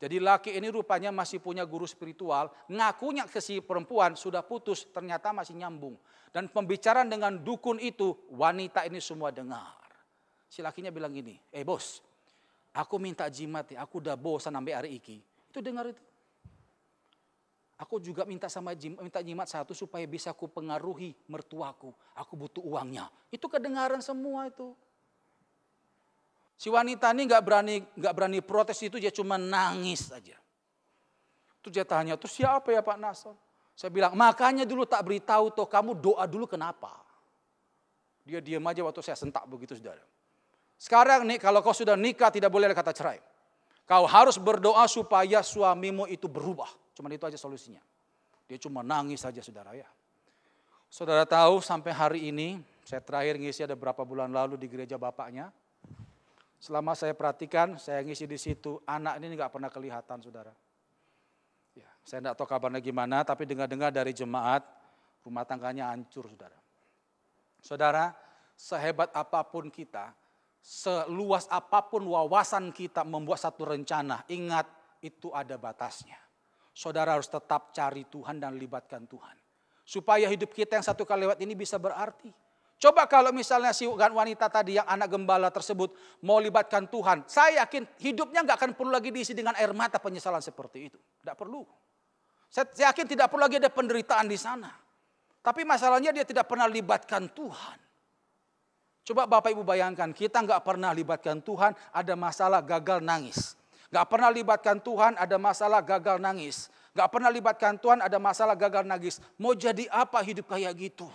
Jadi laki ini rupanya masih punya guru spiritual, ngakunya ke si perempuan sudah putus, ternyata masih nyambung. Dan pembicaraan dengan dukun itu, wanita ini semua dengar. Si lakinya bilang gini, bos, aku minta jimat ya, aku udah bosan sampai hari ini. Itu dengar itu. Aku juga minta jimat satu supaya bisa aku pengaruhi mertuaku. Aku butuh uangnya. Itu kedengaran semua itu. Si wanita ini nggak berani protes itu, dia cuma nangis saja. Terus dia tanya, terus siapa ya Pak Nason? Saya bilang, makanya dulu tak beritahu toh, kamu doa dulu kenapa? Dia diam aja waktu saya sentak begitu, saudara. Sekarang nih, kalau kau sudah nikah tidak boleh ada kata cerai. Kau harus berdoa supaya suamimu itu berubah. Cuma itu aja solusinya. Dia cuma nangis saja, saudara ya. Saudara tahu sampai hari ini, saya terakhir ngisi ada berapa bulan lalu di gereja bapaknya. Selama saya perhatikan, saya ngisi di situ, anak ini nggak pernah kelihatan, saudara. Ya, saya nggak tahu kabarnya gimana, tapi dengar-dengar dari jemaat, rumah tangganya hancur, saudara. Saudara, sehebat apapun kita, seluas apapun wawasan kita membuat satu rencana, ingat itu ada batasnya. Saudara harus tetap cari Tuhan dan libatkan Tuhan. Supaya hidup kita yang satu kali lewat ini bisa berarti. Coba kalau misalnya si wanita tadi yang anak gembala tersebut mau libatkan Tuhan. Saya yakin hidupnya nggak akan perlu lagi diisi dengan air mata penyesalan seperti itu. Tidak perlu. Saya yakin tidak perlu lagi ada penderitaan di sana. Tapi masalahnya dia tidak pernah libatkan Tuhan. Coba Bapak Ibu bayangkan, kita nggak pernah libatkan Tuhan, ada masalah gagal nangis. Nggak pernah libatkan Tuhan, ada masalah gagal nangis. Nggak pernah libatkan Tuhan, ada masalah gagal nangis. Mau jadi apa hidup kayak gitu?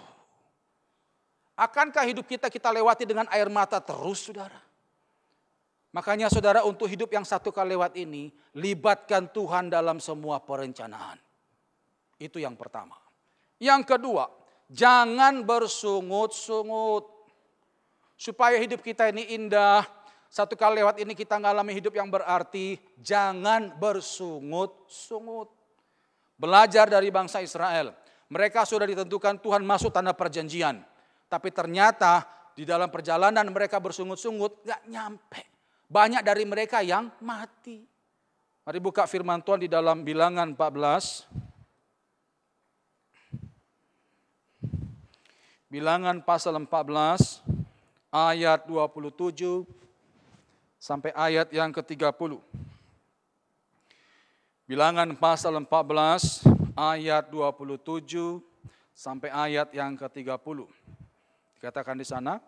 Akankah hidup kita lewati dengan air mata terus, saudara? Makanya saudara, untuk hidup yang satu kali lewat ini, libatkan Tuhan dalam semua perencanaan. Itu yang pertama. Yang kedua, jangan bersungut-sungut. Supaya hidup kita ini indah, satu kali lewat ini kita ngalami hidup yang berarti, jangan bersungut-sungut. Belajar dari bangsa Israel. Mereka sudah ditentukan Tuhan masuk tanah perjanjian. Tapi ternyata di dalam perjalanan mereka bersungut-sungut, gak nyampe. Banyak dari mereka yang mati. Mari buka firman Tuhan di dalam Bilangan 14. Bilangan pasal 14, ayat 27 sampai ayat yang ke-30. Bilangan pasal 14, ayat 27 sampai ayat yang ke-30. Dikatakan di sana,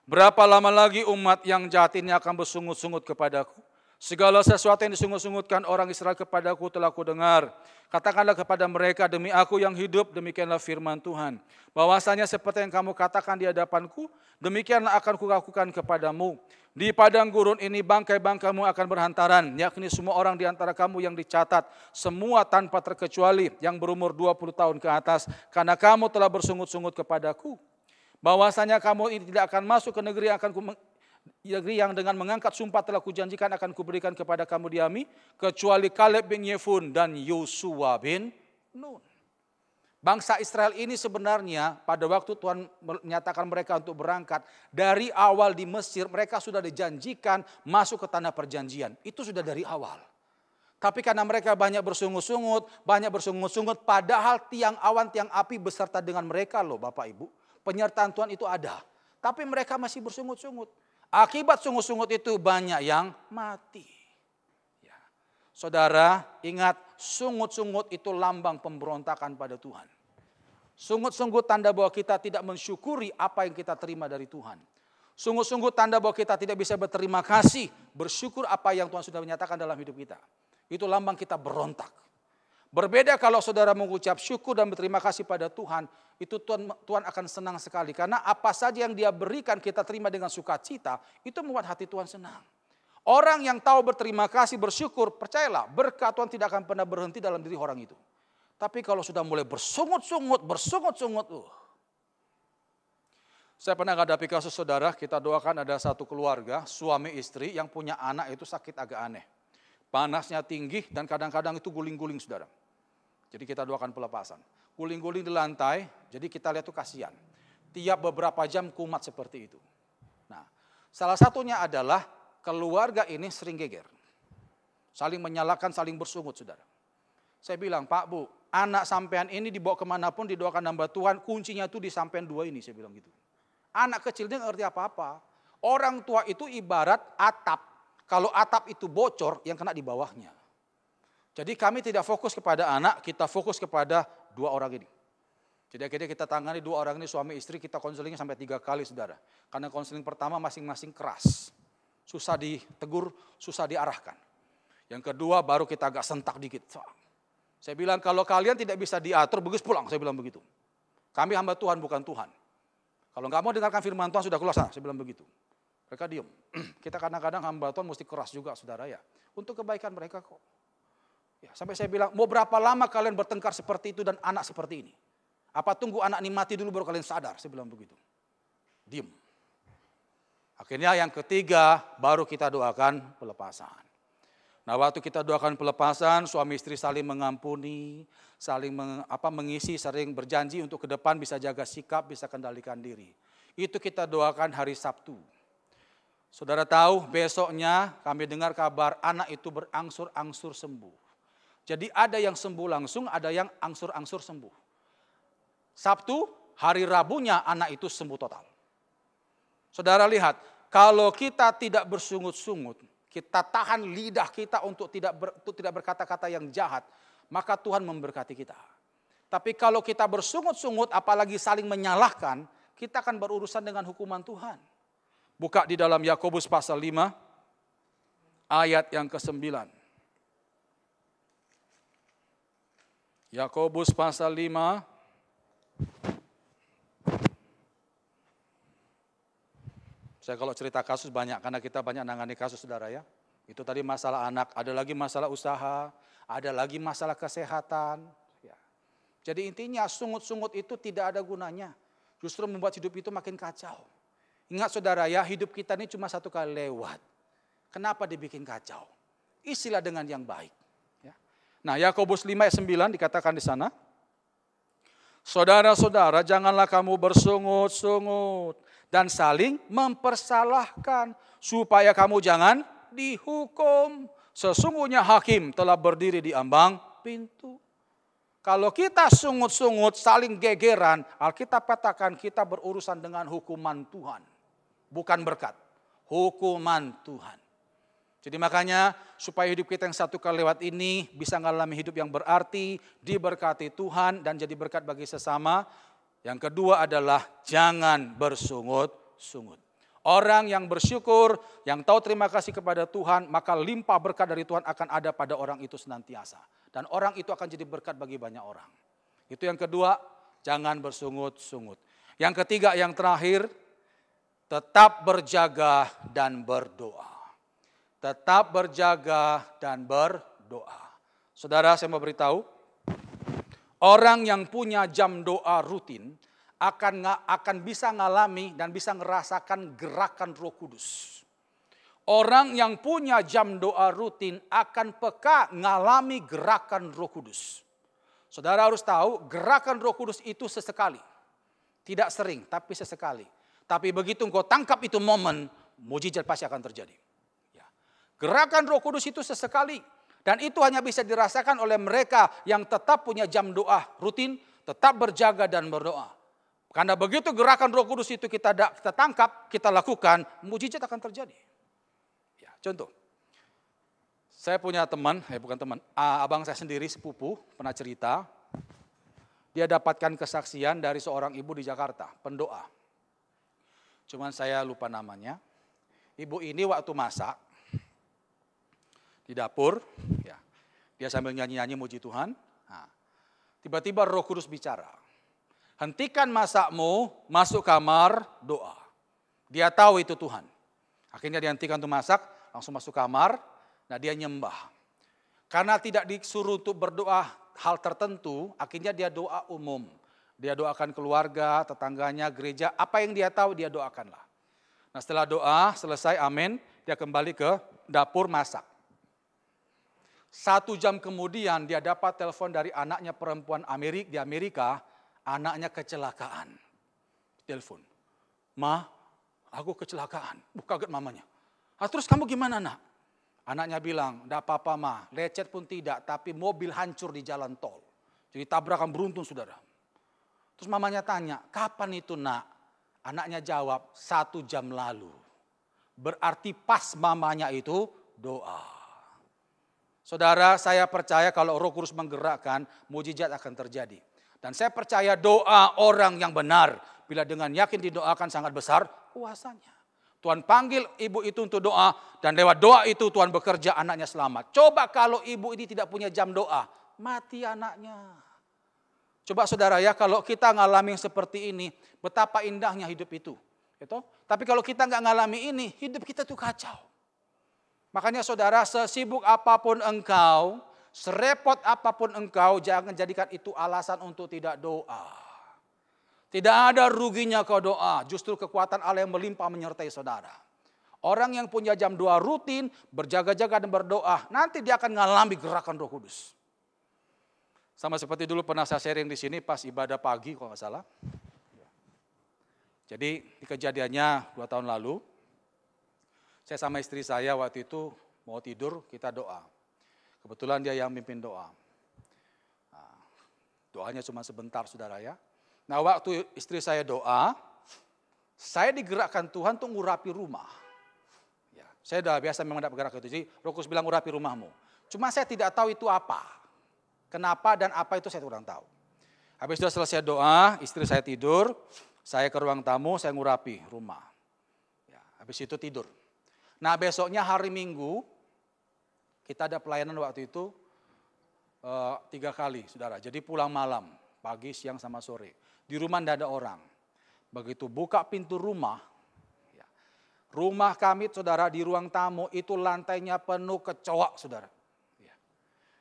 berapa lama lagi umat yang jahat ini akan bersungut-sungut kepadaku? Segala sesuatu yang disungut-sungutkan orang Israel kepadaku telah kudengar. Katakanlah kepada mereka, demi aku yang hidup, demikianlah firman Tuhan. Bahwasanya seperti yang kamu katakan di hadapanku, demikianlah akan kulakukan kepadamu. Di padang gurun ini bangkai-bangkaimu akan berhantaran, yakni semua orang di antara kamu yang dicatat, semua tanpa terkecuali yang berumur 20 tahun ke atas, karena kamu telah bersungut-sungut kepadaku. Bahwasanya kamu ini tidak akan masuk ke negeri yang dengan mengangkat sumpah telah kujanjikan akan kuberikan kepada kamu diami, kecuali Kaleb bin Yefun dan Yosua bin Nun. Bangsa Israel ini sebenarnya pada waktu Tuhan menyatakan mereka untuk berangkat, dari awal di Mesir mereka sudah dijanjikan masuk ke tanah perjanjian. Itu sudah dari awal. Tapi karena mereka banyak bersungut-sungut, padahal tiang awan, tiang api beserta dengan mereka loh Bapak Ibu. Penyertaan Tuhan itu ada. Tapi mereka masih bersungut-sungut. Akibat sungut-sungut itu banyak yang mati. Ya. Saudara, ingat sungut-sungut itu lambang pemberontakan pada Tuhan. Sungut-sungut tanda bahwa kita tidak mensyukuri apa yang kita terima dari Tuhan. Sungut-sungut tanda bahwa kita tidak bisa berterima kasih, bersyukur apa yang Tuhan sudah menyatakan dalam hidup kita. Itu lambang kita berontak. Berbeda kalau saudara mengucap syukur dan berterima kasih pada Tuhan, itu Tuhan akan senang sekali. Karena apa saja yang Dia berikan kita terima dengan sukacita, itu membuat hati Tuhan senang. Orang yang tahu berterima kasih, bersyukur, percayalah berkat Tuhan tidak akan pernah berhenti dalam diri orang itu. Tapi kalau sudah mulai bersungut-sungut, saya pernah menghadapi kasus saudara, kita doakan ada satu keluarga, suami istri yang punya anak itu sakit agak aneh. Panasnya tinggi dan kadang-kadang itu guling-guling saudara. Jadi kita doakan pelepasan. Guling-guling di lantai, jadi kita lihat tuh kasihan. Tiap beberapa jam kumat seperti itu. Nah, Salah satunya adalah keluarga ini sering geger. Saling menyalahkan, saling bersungut, saudara. Saya bilang, Pak, Bu, anak sampean ini dibawa kemanapun didoakan hamba Tuhan, kuncinya itu di sampean dua ini, saya bilang gitu. Anak kecilnya nggak ngerti apa-apa. Orang tua itu ibarat atap. Kalau atap itu bocor, yang kena di bawahnya. Jadi kami tidak fokus kepada anak, kita fokus kepada dua orang ini. Jadi akhirnya kita tangani dua orang ini, suami istri, kita konselingnya sampai 3 kali, saudara. Karena konseling pertama masing-masing keras. Susah ditegur, susah diarahkan. Yang kedua baru kita agak sentak dikit. Saya bilang kalau kalian tidak bisa diatur, bagus pulang, saya bilang begitu. Kami hamba Tuhan, bukan Tuhan. Kalau nggak mau dengarkan firman Tuhan, sudah keluar sana, saya bilang begitu. Mereka diam. Kita kadang-kadang hamba Tuhan mesti keras juga, saudara ya. Untuk kebaikan mereka kok. Ya, sampai saya bilang, mau berapa lama kalian bertengkar seperti itu dan anak seperti ini? Apa tunggu anak ini mati dulu baru kalian sadar? Saya bilang begitu. Diam. Akhirnya yang ketiga baru kita doakan pelepasan. Nah waktu kita doakan pelepasan, suami istri saling mengampuni, saling mengisi, sering berjanji untuk ke depan bisa jaga sikap, bisa kendalikan diri. Itu kita doakan hari Sabtu. Saudara tahu besoknya kami dengar kabar anak itu berangsur-angsur sembuh. Jadi ada yang sembuh langsung, ada yang angsur-angsur sembuh. Sabtu, hari Rabunya anak itu sembuh total. Saudara lihat, kalau kita tidak bersungut-sungut, kita tahan lidah kita untuk tidak berkata-kata yang jahat, maka Tuhan memberkati kita. Tapi kalau kita bersungut-sungut, apalagi saling menyalahkan, kita akan berurusan dengan hukuman Tuhan. Buka di dalam Yakobus pasal 5, ayat yang ke-9. Yakobus pasal 5, saya kalau cerita kasus banyak, karena kita banyak nangani kasus, saudara ya. Itu tadi masalah anak, ada lagi masalah usaha, ada lagi masalah kesehatan. Ya. Jadi intinya sungut-sungut itu tidak ada gunanya. Justru membuat hidup itu makin kacau. Ingat saudara ya, hidup kita ini cuma satu kali lewat. Kenapa dibikin kacau? Isilah dengan yang baik. Ya. Nah Yakobus 5 ayat 9 dikatakan di sana. Saudara-saudara, janganlah kamu bersungut-sungut dan saling mempersalahkan, supaya kamu jangan dihukum. Sesungguhnya hakim telah berdiri di ambang pintu. Kalau kita sungut-sungut, saling gegeran, Alkitab katakan kita berurusan dengan hukuman Tuhan. Bukan berkat, hukuman Tuhan. Jadi makanya supaya hidup kita yang satu kali lewat ini bisa mengalami hidup yang berarti, diberkati Tuhan dan jadi berkat bagi sesama. Yang kedua adalah jangan bersungut-sungut. Orang yang bersyukur, yang tahu terima kasih kepada Tuhan, maka limpah berkat dari Tuhan akan ada pada orang itu senantiasa. Dan orang itu akan jadi berkat bagi banyak orang. Itu yang kedua, jangan bersungut-sungut. Yang ketiga, yang terakhir, tetap berjaga dan berdoa. Tetap berjaga dan berdoa. Saudara, saya mau beritahu, orang yang punya jam doa rutin akan bisa ngalami dan bisa ngerasakan gerakan Roh Kudus. Orang yang punya jam doa rutin akan peka ngalami gerakan Roh Kudus. Saudara harus tahu, gerakan Roh Kudus itu sesekali. Tidak sering, tapi sesekali. Tapi begitu engkau tangkap itu momen, mujizat pasti akan terjadi. Gerakan Roh Kudus itu sesekali. Dan itu hanya bisa dirasakan oleh mereka yang tetap punya jam doa rutin, tetap berjaga dan berdoa. Karena begitu gerakan Roh Kudus itu kita tangkap, kita lakukan, mujizat akan terjadi. Ya, contoh, saya punya teman, abang saya sendiri sepupu, pernah cerita, dia dapatkan kesaksian dari seorang ibu di Jakarta, pendoa. Cuman saya lupa namanya. Ibu ini waktu masak, di dapur, ya, dia sambil nyanyi-nyanyi muji Tuhan. Nah, tiba-tiba Roh Kudus bicara, hentikan masakmu, masuk kamar, doa. Dia tahu itu Tuhan. Akhirnya dia hentikan untuk masak, langsung masuk kamar. Nah dia nyembah. Karena tidak disuruh untuk berdoa hal tertentu, akhirnya dia doa umum. Dia doakan keluarga, tetangganya, gereja, apa yang dia tahu dia doakanlah. Nah setelah doa selesai, amin, dia kembali ke dapur masak. 1 jam kemudian dia dapat telepon dari anaknya perempuan di Amerika, anaknya kecelakaan. Telepon, Ma, aku kecelakaan. Kaget mamanya. Terus kamu gimana nak? Anaknya bilang, enggak apa-apa ma, lecet pun tidak, tapi mobil hancur di jalan tol. Jadi tabrakan beruntun saudara. Terus mamanya tanya, kapan itu nak? Anaknya jawab, 1 jam lalu. Berarti pas mamanya itu doa. Saudara, saya percaya kalau Roh Kudus menggerakkan, mujizat akan terjadi. Dan saya percaya doa orang yang benar, bila dengan yakin didoakan sangat besar kuasanya. Tuhan panggil ibu itu untuk doa, dan lewat doa itu Tuhan bekerja, anaknya selamat. Coba kalau ibu ini tidak punya jam doa, mati anaknya. Coba saudara ya, kalau kita ngalamin seperti ini, betapa indahnya hidup itu. Gitu? Tapi kalau kita nggak ngalami ini, hidup kita tuh kacau. Makanya saudara, sesibuk apapun engkau, serepot apapun engkau, jangan jadikan itu alasan untuk tidak doa. Tidak ada ruginya kau doa, justru kekuatan Allah yang melimpah menyertai saudara. Orang yang punya jam doa rutin, berjaga-jaga dan berdoa, nanti dia akan mengalami gerakan Roh Kudus. Sama seperti dulu pernah saya sharing di sini pas ibadah pagi kalau nggak salah. Jadi kejadiannya 2 tahun lalu, saya sama istri saya waktu itu mau tidur, kita doa. Kebetulan dia yang mimpin doa. Nah, doanya cuma sebentar saudara ya. Nah waktu istri saya doa, saya digerakkan Tuhan untuk ngurapi rumah. Ya, saya udah biasa memang tidak bergerak itu. Jadi Roh Kudus bilang ngurapi rumahmu. Cuma saya tidak tahu itu apa. Kenapa dan apa itu saya kurang tahu. Habis sudah selesai doa, istri saya tidur, saya ke ruang tamu, saya ngurapi rumah. Ya, habis itu tidur. Nah besoknya hari Minggu, kita ada pelayanan waktu itu 3 kali saudara. Jadi pulang malam, pagi, siang sama sore. Di rumah tidak ada orang. Begitu buka pintu rumah, ya, rumah kami saudara di ruang tamu itu lantainya penuh kecoa saudara. Ya.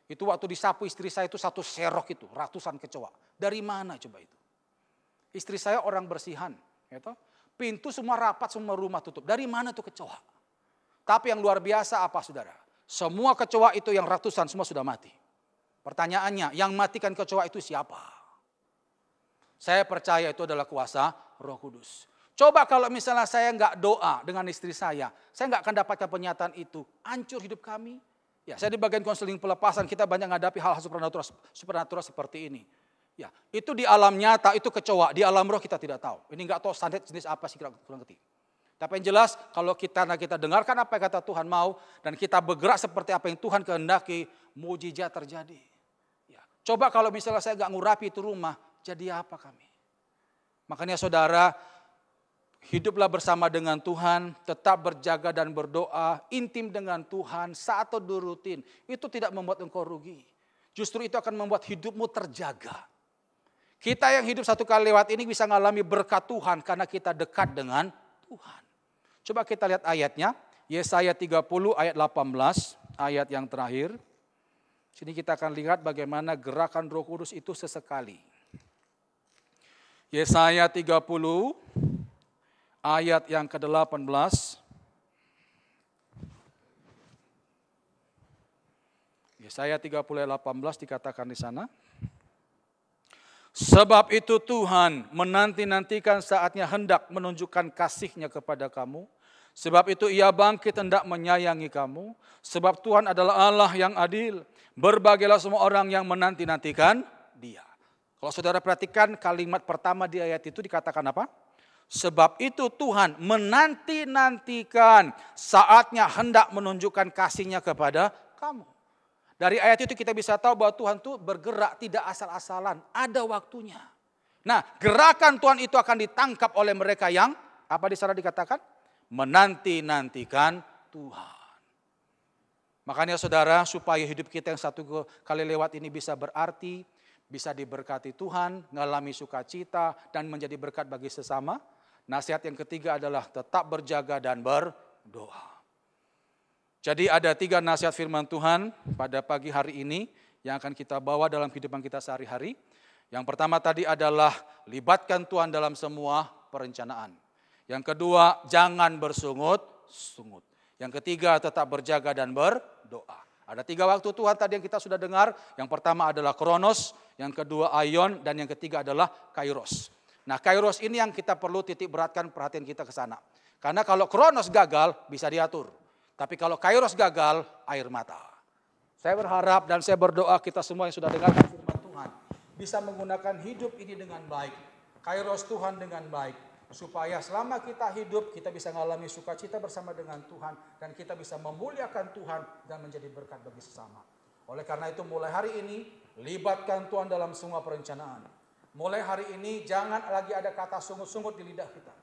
Itu waktu disapu istri saya itu 1 serok itu, ratusan kecoa. Dari mana coba itu? Istri saya orang bersihan. Gitu. Pintu semua rapat, semua rumah tutup. Dari mana tuh kecoa? Tapi yang luar biasa apa saudara? Semua kecoa itu yang ratusan semua sudah mati. Pertanyaannya, yang matikan kecoa itu siapa? Saya percaya itu adalah kuasa Roh Kudus. Coba kalau misalnya saya nggak doa dengan istri saya nggak akan dapatkan penyataan itu. Hancur hidup kami. Ya, saya di bagian konseling pelepasan, kita banyak menghadapi hal-hal supernatural seperti ini. Ya, itu di alam nyata, itu kecoa. Di alam roh kita tidak tahu. Ini nggak tahu standar jenis apa sih kurang ngerti. Tapi yang jelas kalau kita dengarkan apa yang kata Tuhan mau, dan kita bergerak seperti apa yang Tuhan kehendaki, mujizat terjadi. Ya. Coba kalau misalnya saya nggak ngurapi itu rumah, jadi apa kami? Makanya saudara, hiduplah bersama dengan Tuhan, tetap berjaga dan berdoa, intim dengan Tuhan, saat teduh rutin. Itu tidak membuat engkau rugi. Justru itu akan membuat hidupmu terjaga. Kita yang hidup 1 kali lewat ini bisa mengalami berkat Tuhan karena kita dekat dengan Tuhan. Coba kita lihat ayatnya, Yesaya 30 ayat 18, ayat yang terakhir. Sini kita akan lihat bagaimana gerakan Roh Kudus itu sesekali. Yesaya 30 ayat yang ke-18. Yesaya 30 ayat 18 dikatakan di sana. Sebab itu Tuhan menanti-nantikan saatnya hendak menunjukkan kasih-Nya kepada kamu. Sebab itu Ia bangkit hendak menyayangi kamu. Sebab Tuhan adalah Allah yang adil. Berbahagialah semua orang yang menanti-nantikan Dia. Kalau saudara perhatikan kalimat pertama di ayat itu dikatakan apa? Sebab itu Tuhan menanti-nantikan saatnya hendak menunjukkan kasih-Nya kepada kamu. Dari ayat itu kita bisa tahu bahwa Tuhan itu bergerak tidak asal-asalan, ada waktunya. Nah, gerakan Tuhan itu akan ditangkap oleh mereka yang, apa di sana dikatakan? Menanti-nantikan Tuhan. Makanya saudara, supaya hidup kita yang 1 kali lewat ini bisa berarti, bisa diberkati Tuhan, mengalami sukacita, dan menjadi berkat bagi sesama. Nasihat yang ketiga adalah tetap berjaga dan berdoa. Jadi ada 3 nasihat firman Tuhan pada pagi hari ini yang akan kita bawa dalam kehidupan kita sehari-hari. Yang pertama tadi adalah libatkan Tuhan dalam semua perencanaan. Yang kedua, jangan bersungut-sungut. Yang ketiga, tetap berjaga dan berdoa. Ada 3 waktu Tuhan tadi yang kita sudah dengar. Yang pertama adalah Kronos, yang kedua Aion, dan yang ketiga adalah Kairos. Nah, kairos ini yang kita perlu titik beratkan perhatian kita ke sana. Karena kalau kronos gagal bisa diatur. Tapi kalau kairos gagal, air mata. Saya berharap dan saya berdoa kita semua yang sudah dengarkan firman Tuhan bisa menggunakan hidup ini dengan baik. Kairos Tuhan dengan baik. Supaya selama kita hidup kita bisa mengalami sukacita bersama dengan Tuhan. Dan kita bisa memuliakan Tuhan dan menjadi berkat bagi sesama. Oleh karena itu mulai hari ini libatkan Tuhan dalam semua perencanaan. Mulai hari ini jangan lagi ada kata sungut-sungut di lidah kita.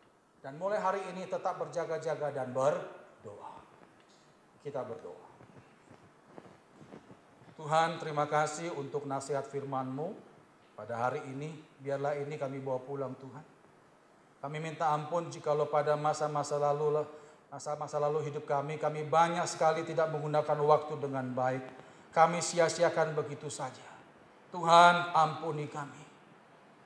Dan mulai hari ini tetap berjaga-jaga dan berdoa. Kita berdoa. Tuhan, terima kasih untuk nasihat firman-Mu pada hari ini. Biarlah ini kami bawa pulang Tuhan. Kami minta ampun jikalau pada masa-masa lalu hidup kami banyak sekali tidak menggunakan waktu dengan baik. Kami sia-siakan begitu saja. Tuhan, ampuni kami.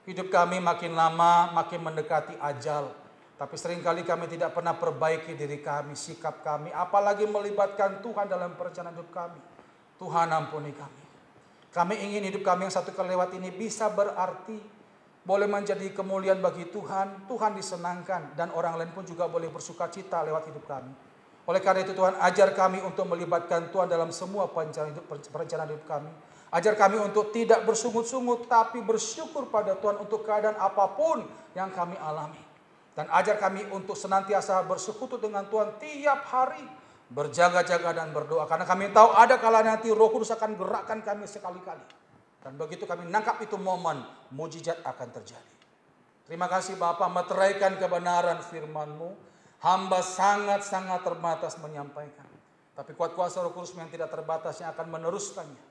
Hidup kami makin lama makin mendekati ajal. Tapi seringkali kami tidak pernah perbaiki diri kami, sikap kami. Apalagi melibatkan Tuhan dalam perencanaan hidup kami. Tuhan, ampuni kami. Kami ingin hidup kami yang satu kali lewat ini bisa berarti. Boleh menjadi kemuliaan bagi Tuhan. Tuhan disenangkan. Dan orang lain pun juga boleh bersuka cita lewat hidup kami. Oleh karena itu Tuhan, ajar kami untuk melibatkan Tuhan dalam semua perencanaan hidup kami. Ajar kami untuk tidak bersungut-sungut, tapi bersyukur pada Tuhan untuk keadaan apapun yang kami alami. Dan ajar kami untuk senantiasa bersekutu dengan Tuhan tiap hari. Berjaga-jaga dan berdoa. Karena kami tahu ada kalanya nanti Roh Kudus akan gerakkan kami sekali-kali. Dan begitu kami nangkap itu momen, mujizat akan terjadi. Terima kasih Bapa, meteraikan kebenaran firman-Mu. Hamba sangat-sangat terbatas menyampaikan. Tapi kuat kuasa Roh Kudus yang tidak terbatas yang akan meneruskannya.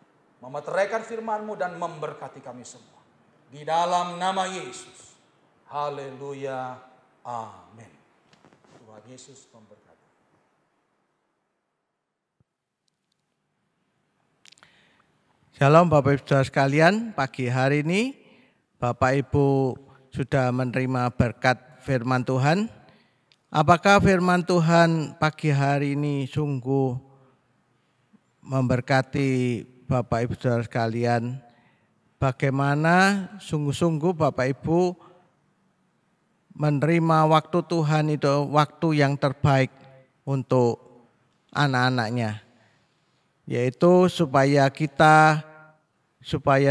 Memeteraikan firman-Mu dan memberkati kami semua. Di dalam nama Yesus. Haleluya. Amin. Tuhan Yesus memberkati. Shalom Bapak Ibu Saudara sekalian, pagi hari ini Bapak Ibu sudah menerima berkat firman Tuhan. Apakah firman Tuhan pagi hari ini sungguh memberkati Bapak Ibu Saudara sekalian? Bagaimana sungguh-sungguh Bapak Ibu menerima waktu Tuhan itu waktu yang terbaik untuk anak-anaknya, yaitu supaya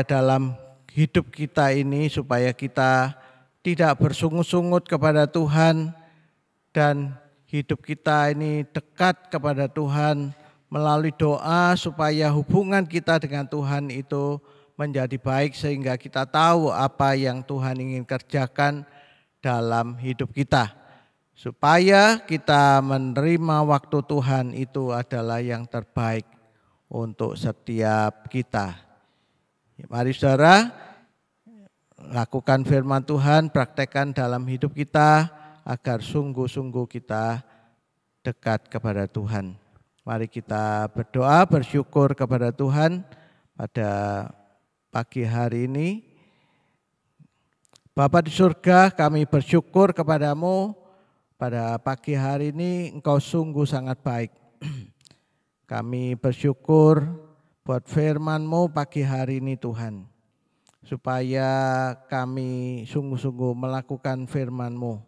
dalam hidup kita ini, supaya kita tidak bersungut-sungut kepada Tuhan dan hidup kita ini dekat kepada Tuhan melalui doa, supaya hubungan kita dengan Tuhan itu menjadi baik sehingga kita tahu apa yang Tuhan ingin kerjakan dalam hidup kita. Supaya kita menerima waktu Tuhan itu adalah yang terbaik untuk setiap kita. Mari saudara, lakukan firman Tuhan, praktekkan dalam hidup kita agar sungguh-sungguh kita dekat kepada Tuhan. Mari kita berdoa, bersyukur kepada Tuhan pada pagi hari ini. Bapa di surga, kami bersyukur kepadamu pada pagi hari ini, Engkau sungguh sangat baik. Kami bersyukur buat firman-Mu pagi hari ini Tuhan. Supaya kami sungguh-sungguh melakukan firman-Mu.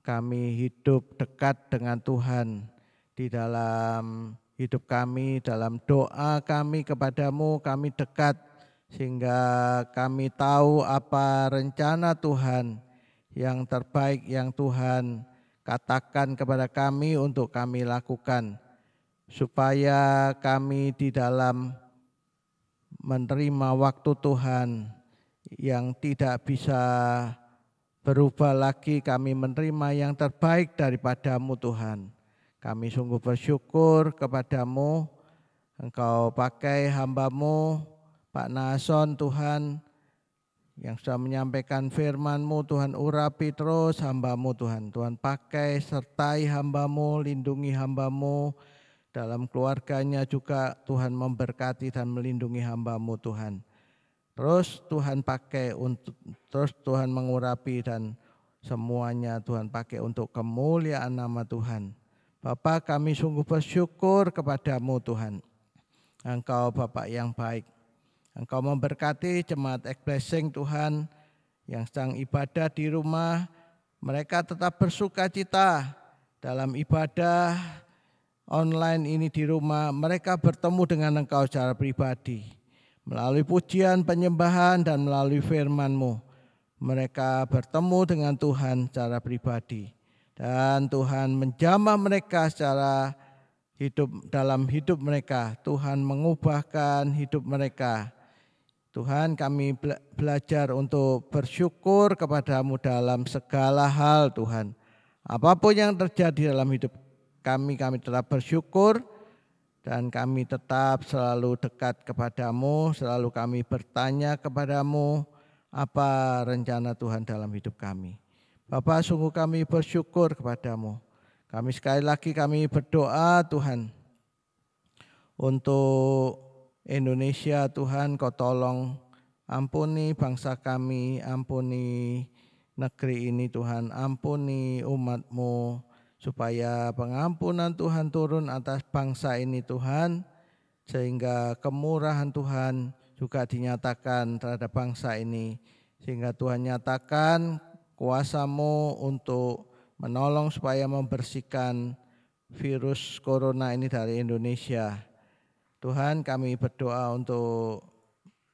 Kami hidup dekat dengan Tuhan. Di dalam hidup kami, dalam doa kami kepadamu, kami dekat sehingga kami tahu apa rencana Tuhan yang terbaik yang Tuhan katakan kepada kami untuk kami lakukan, supaya kami di dalam menerima waktu Tuhan yang tidak bisa berubah lagi, kami menerima yang terbaik daripadamu Tuhan. Kami sungguh bersyukur kepadamu, Engkau pakai hamba-Mu Pak Nason Tuhan, yang sudah menyampaikan firman-Mu Tuhan, urapi terus hamba-Mu Tuhan. Tuhan pakai, sertai hamba-Mu, lindungi hamba-Mu, dalam keluarganya juga Tuhan memberkati dan melindungi hamba-Mu Tuhan. Terus Tuhan pakai untuk, terus Tuhan mengurapi dan semuanya Tuhan pakai untuk kemuliaan nama Tuhan. Bapa, kami sungguh bersyukur kepadamu Tuhan. Engkau Bapa yang baik. Engkau memberkati jemaat Ek Blessing Tuhan yang sedang ibadah di rumah, mereka tetap bersukacita dalam ibadah online ini di rumah. Mereka bertemu dengan Engkau secara pribadi, melalui pujian, penyembahan, dan melalui firman-Mu. Mereka bertemu dengan Tuhan secara pribadi. Dan Tuhan menjamah mereka secara dalam hidup mereka. Tuhan mengubahkan hidup mereka. Tuhan, kami belajar untuk bersyukur kepada-Mu dalam segala hal, Tuhan. Apapun yang terjadi dalam hidup kami tetap bersyukur. Dan kami tetap selalu dekat kepada-Mu, selalu kami bertanya kepada-Mu, apa rencana Tuhan dalam hidup kami. Bapa, sungguh kami bersyukur kepada-Mu. Kami sekali lagi kami berdoa Tuhan, untuk Indonesia Tuhan, Kau tolong ampuni bangsa kami, ampuni negeri ini Tuhan, ampuni umat-Mu, supaya pengampunan Tuhan turun atas bangsa ini Tuhan, sehingga kemurahan Tuhan juga dinyatakan terhadap bangsa ini, sehingga Tuhan nyatakan kuasa-Mu untuk menolong supaya membersihkan virus corona ini dari Indonesia. Tuhan, kami berdoa untuk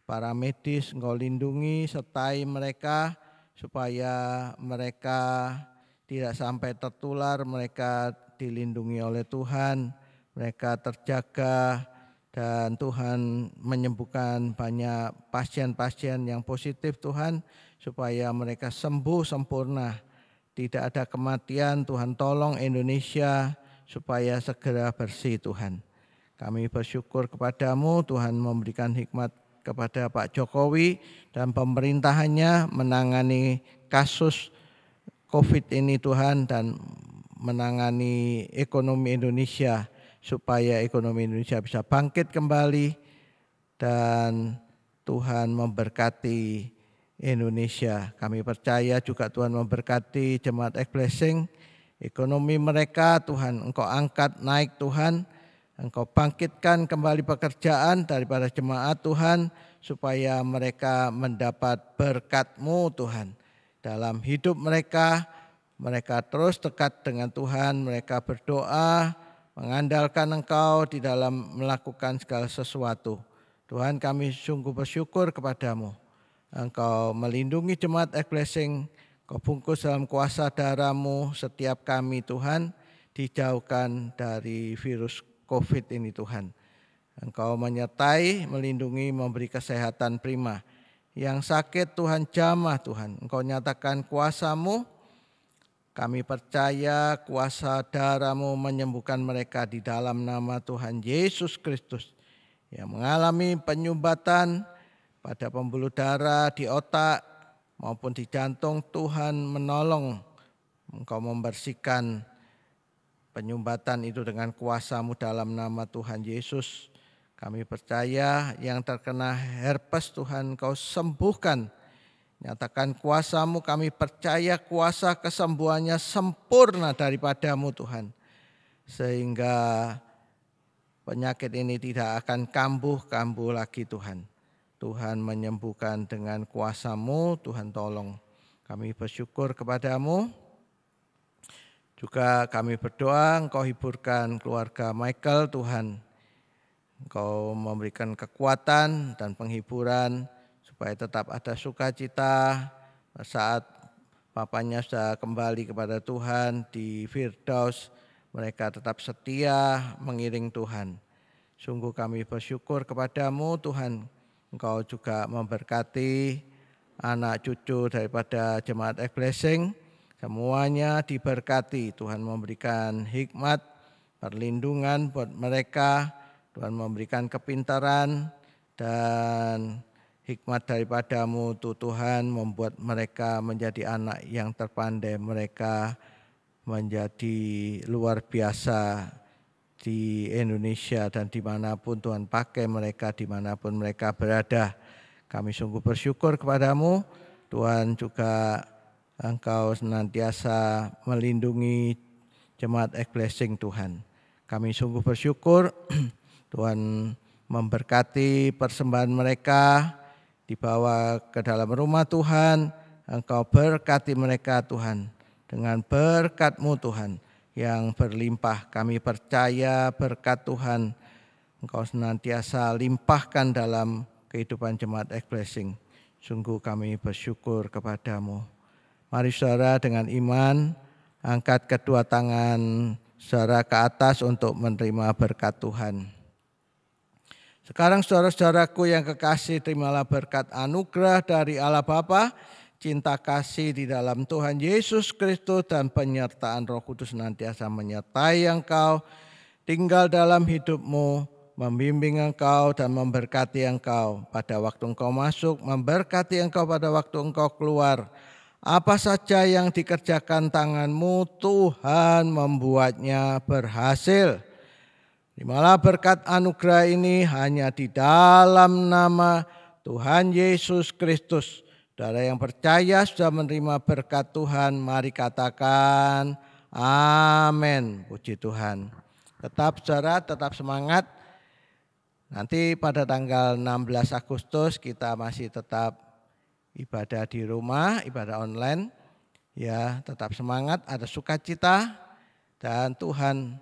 para medis, Engkau lindungi, sertai mereka supaya mereka tidak sampai tertular, mereka dilindungi oleh Tuhan, mereka terjaga, dan Tuhan menyembuhkan banyak pasien-pasien yang positif Tuhan, supaya mereka sembuh sempurna, tidak ada kematian. Tuhan tolong Indonesia supaya segera bersih Tuhan. Kami bersyukur kepada-Mu, Tuhan memberikan hikmat kepada Pak Jokowi dan pemerintahannya menangani kasus COVID ini Tuhan, dan menangani ekonomi Indonesia supaya ekonomi Indonesia bisa bangkit kembali, dan Tuhan memberkati Indonesia. Kami percaya juga Tuhan memberkati Jemaat Ek Blessing, ekonomi mereka Tuhan Engkau angkat naik Tuhan, Engkau bangkitkan kembali pekerjaan daripada jemaat Tuhan, supaya mereka mendapat berkat-Mu Tuhan dalam hidup mereka. Mereka terus dekat dengan Tuhan, mereka berdoa, mengandalkan Engkau di dalam melakukan segala sesuatu. Tuhan, kami sungguh bersyukur kepada-Mu. Engkau melindungi Jemaat Ek Blessing, Kau bungkus dalam kuasa darah-Mu setiap kami Tuhan, dijauhkan dari virus COVID ini Tuhan. Engkau menyertai, melindungi, memberi kesehatan prima. Yang sakit Tuhan jamah Tuhan, Engkau nyatakan kuasa-Mu. Kami percaya kuasa darah-Mu menyembuhkan mereka di dalam nama Tuhan Yesus Kristus, yang mengalami penyumbatan pada pembuluh darah di otak maupun di jantung. Tuhan menolong, Engkau membersihkan penyumbatan itu dengan kuasa-Mu dalam nama Tuhan Yesus. Kami percaya yang terkena herpes Tuhan Engkau sembuhkan. Nyatakan kuasa-Mu, kami percaya kuasa kesembuhannya sempurna daripada-Mu Tuhan. Sehingga penyakit ini tidak akan kambuh lagi Tuhan. Tuhan menyembuhkan dengan kuasa-Mu, Tuhan tolong. Kami bersyukur kepada-Mu. Juga kami berdoa Engkau hiburkan keluarga Michael Tuhan. Engkau memberikan kekuatan dan penghiburan supaya tetap ada sukacita saat papanya sudah kembali kepada Tuhan di Firdaus. Mereka tetap setia mengiring Tuhan. Sungguh kami bersyukur kepada-Mu Tuhan. Engkau juga memberkati anak cucu daripada Jemaat Ek Blessing. Semuanya diberkati. Tuhan memberikan hikmat, perlindungan buat mereka. Tuhan memberikan kepintaran dan hikmat daripada-Mu Tuhan, membuat mereka menjadi anak yang terpandai. Mereka menjadi luar biasa di Indonesia dan dimanapun Tuhan pakai mereka, dimanapun mereka berada. Kami sungguh bersyukur kepada-Mu. Tuhan juga Engkau senantiasa melindungi Jemaat Ek Blessing Tuhan. Kami sungguh bersyukur Tuhan memberkati persembahan mereka, dibawa ke dalam rumah Tuhan, Engkau berkati mereka Tuhan. Dengan berkat-Mu Tuhan yang berlimpah, kami percaya berkat Tuhan Engkau senantiasa limpahkan dalam kehidupan jemaat X-Blessing. Sungguh kami bersyukur kepadamu. Mari saudara dengan iman, angkat kedua tangan saudara ke atas untuk menerima berkat Tuhan. Sekarang saudara-saudaraku yang kekasih, terimalah berkat anugerah dari Allah Bapa, cinta kasih di dalam Tuhan Yesus Kristus dan penyertaan Roh Kudus senantiasa menyertai engkau, tinggal dalam hidupmu, membimbing engkau dan memberkati engkau pada waktu engkau masuk, memberkati engkau pada waktu engkau keluar. Apa saja yang dikerjakan tanganmu, Tuhan membuatnya berhasil. Terimalah berkat anugerah ini hanya di dalam nama Tuhan Yesus Kristus. Saudara yang percaya sudah menerima berkat Tuhan, mari katakan amin. Puji Tuhan. Tetap saudara, tetap semangat. Nanti pada tanggal 16 Agustus kita masih tetap ibadah di rumah, ibadah online. Ya, tetap semangat, ada sukacita dan Tuhan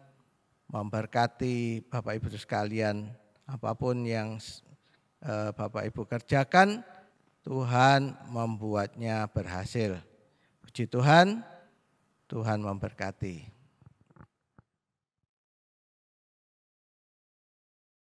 memberkati Bapak Ibu sekalian. Apapun yang Bapak Ibu kerjakan, Tuhan membuatnya berhasil. Puji Tuhan, Tuhan memberkati.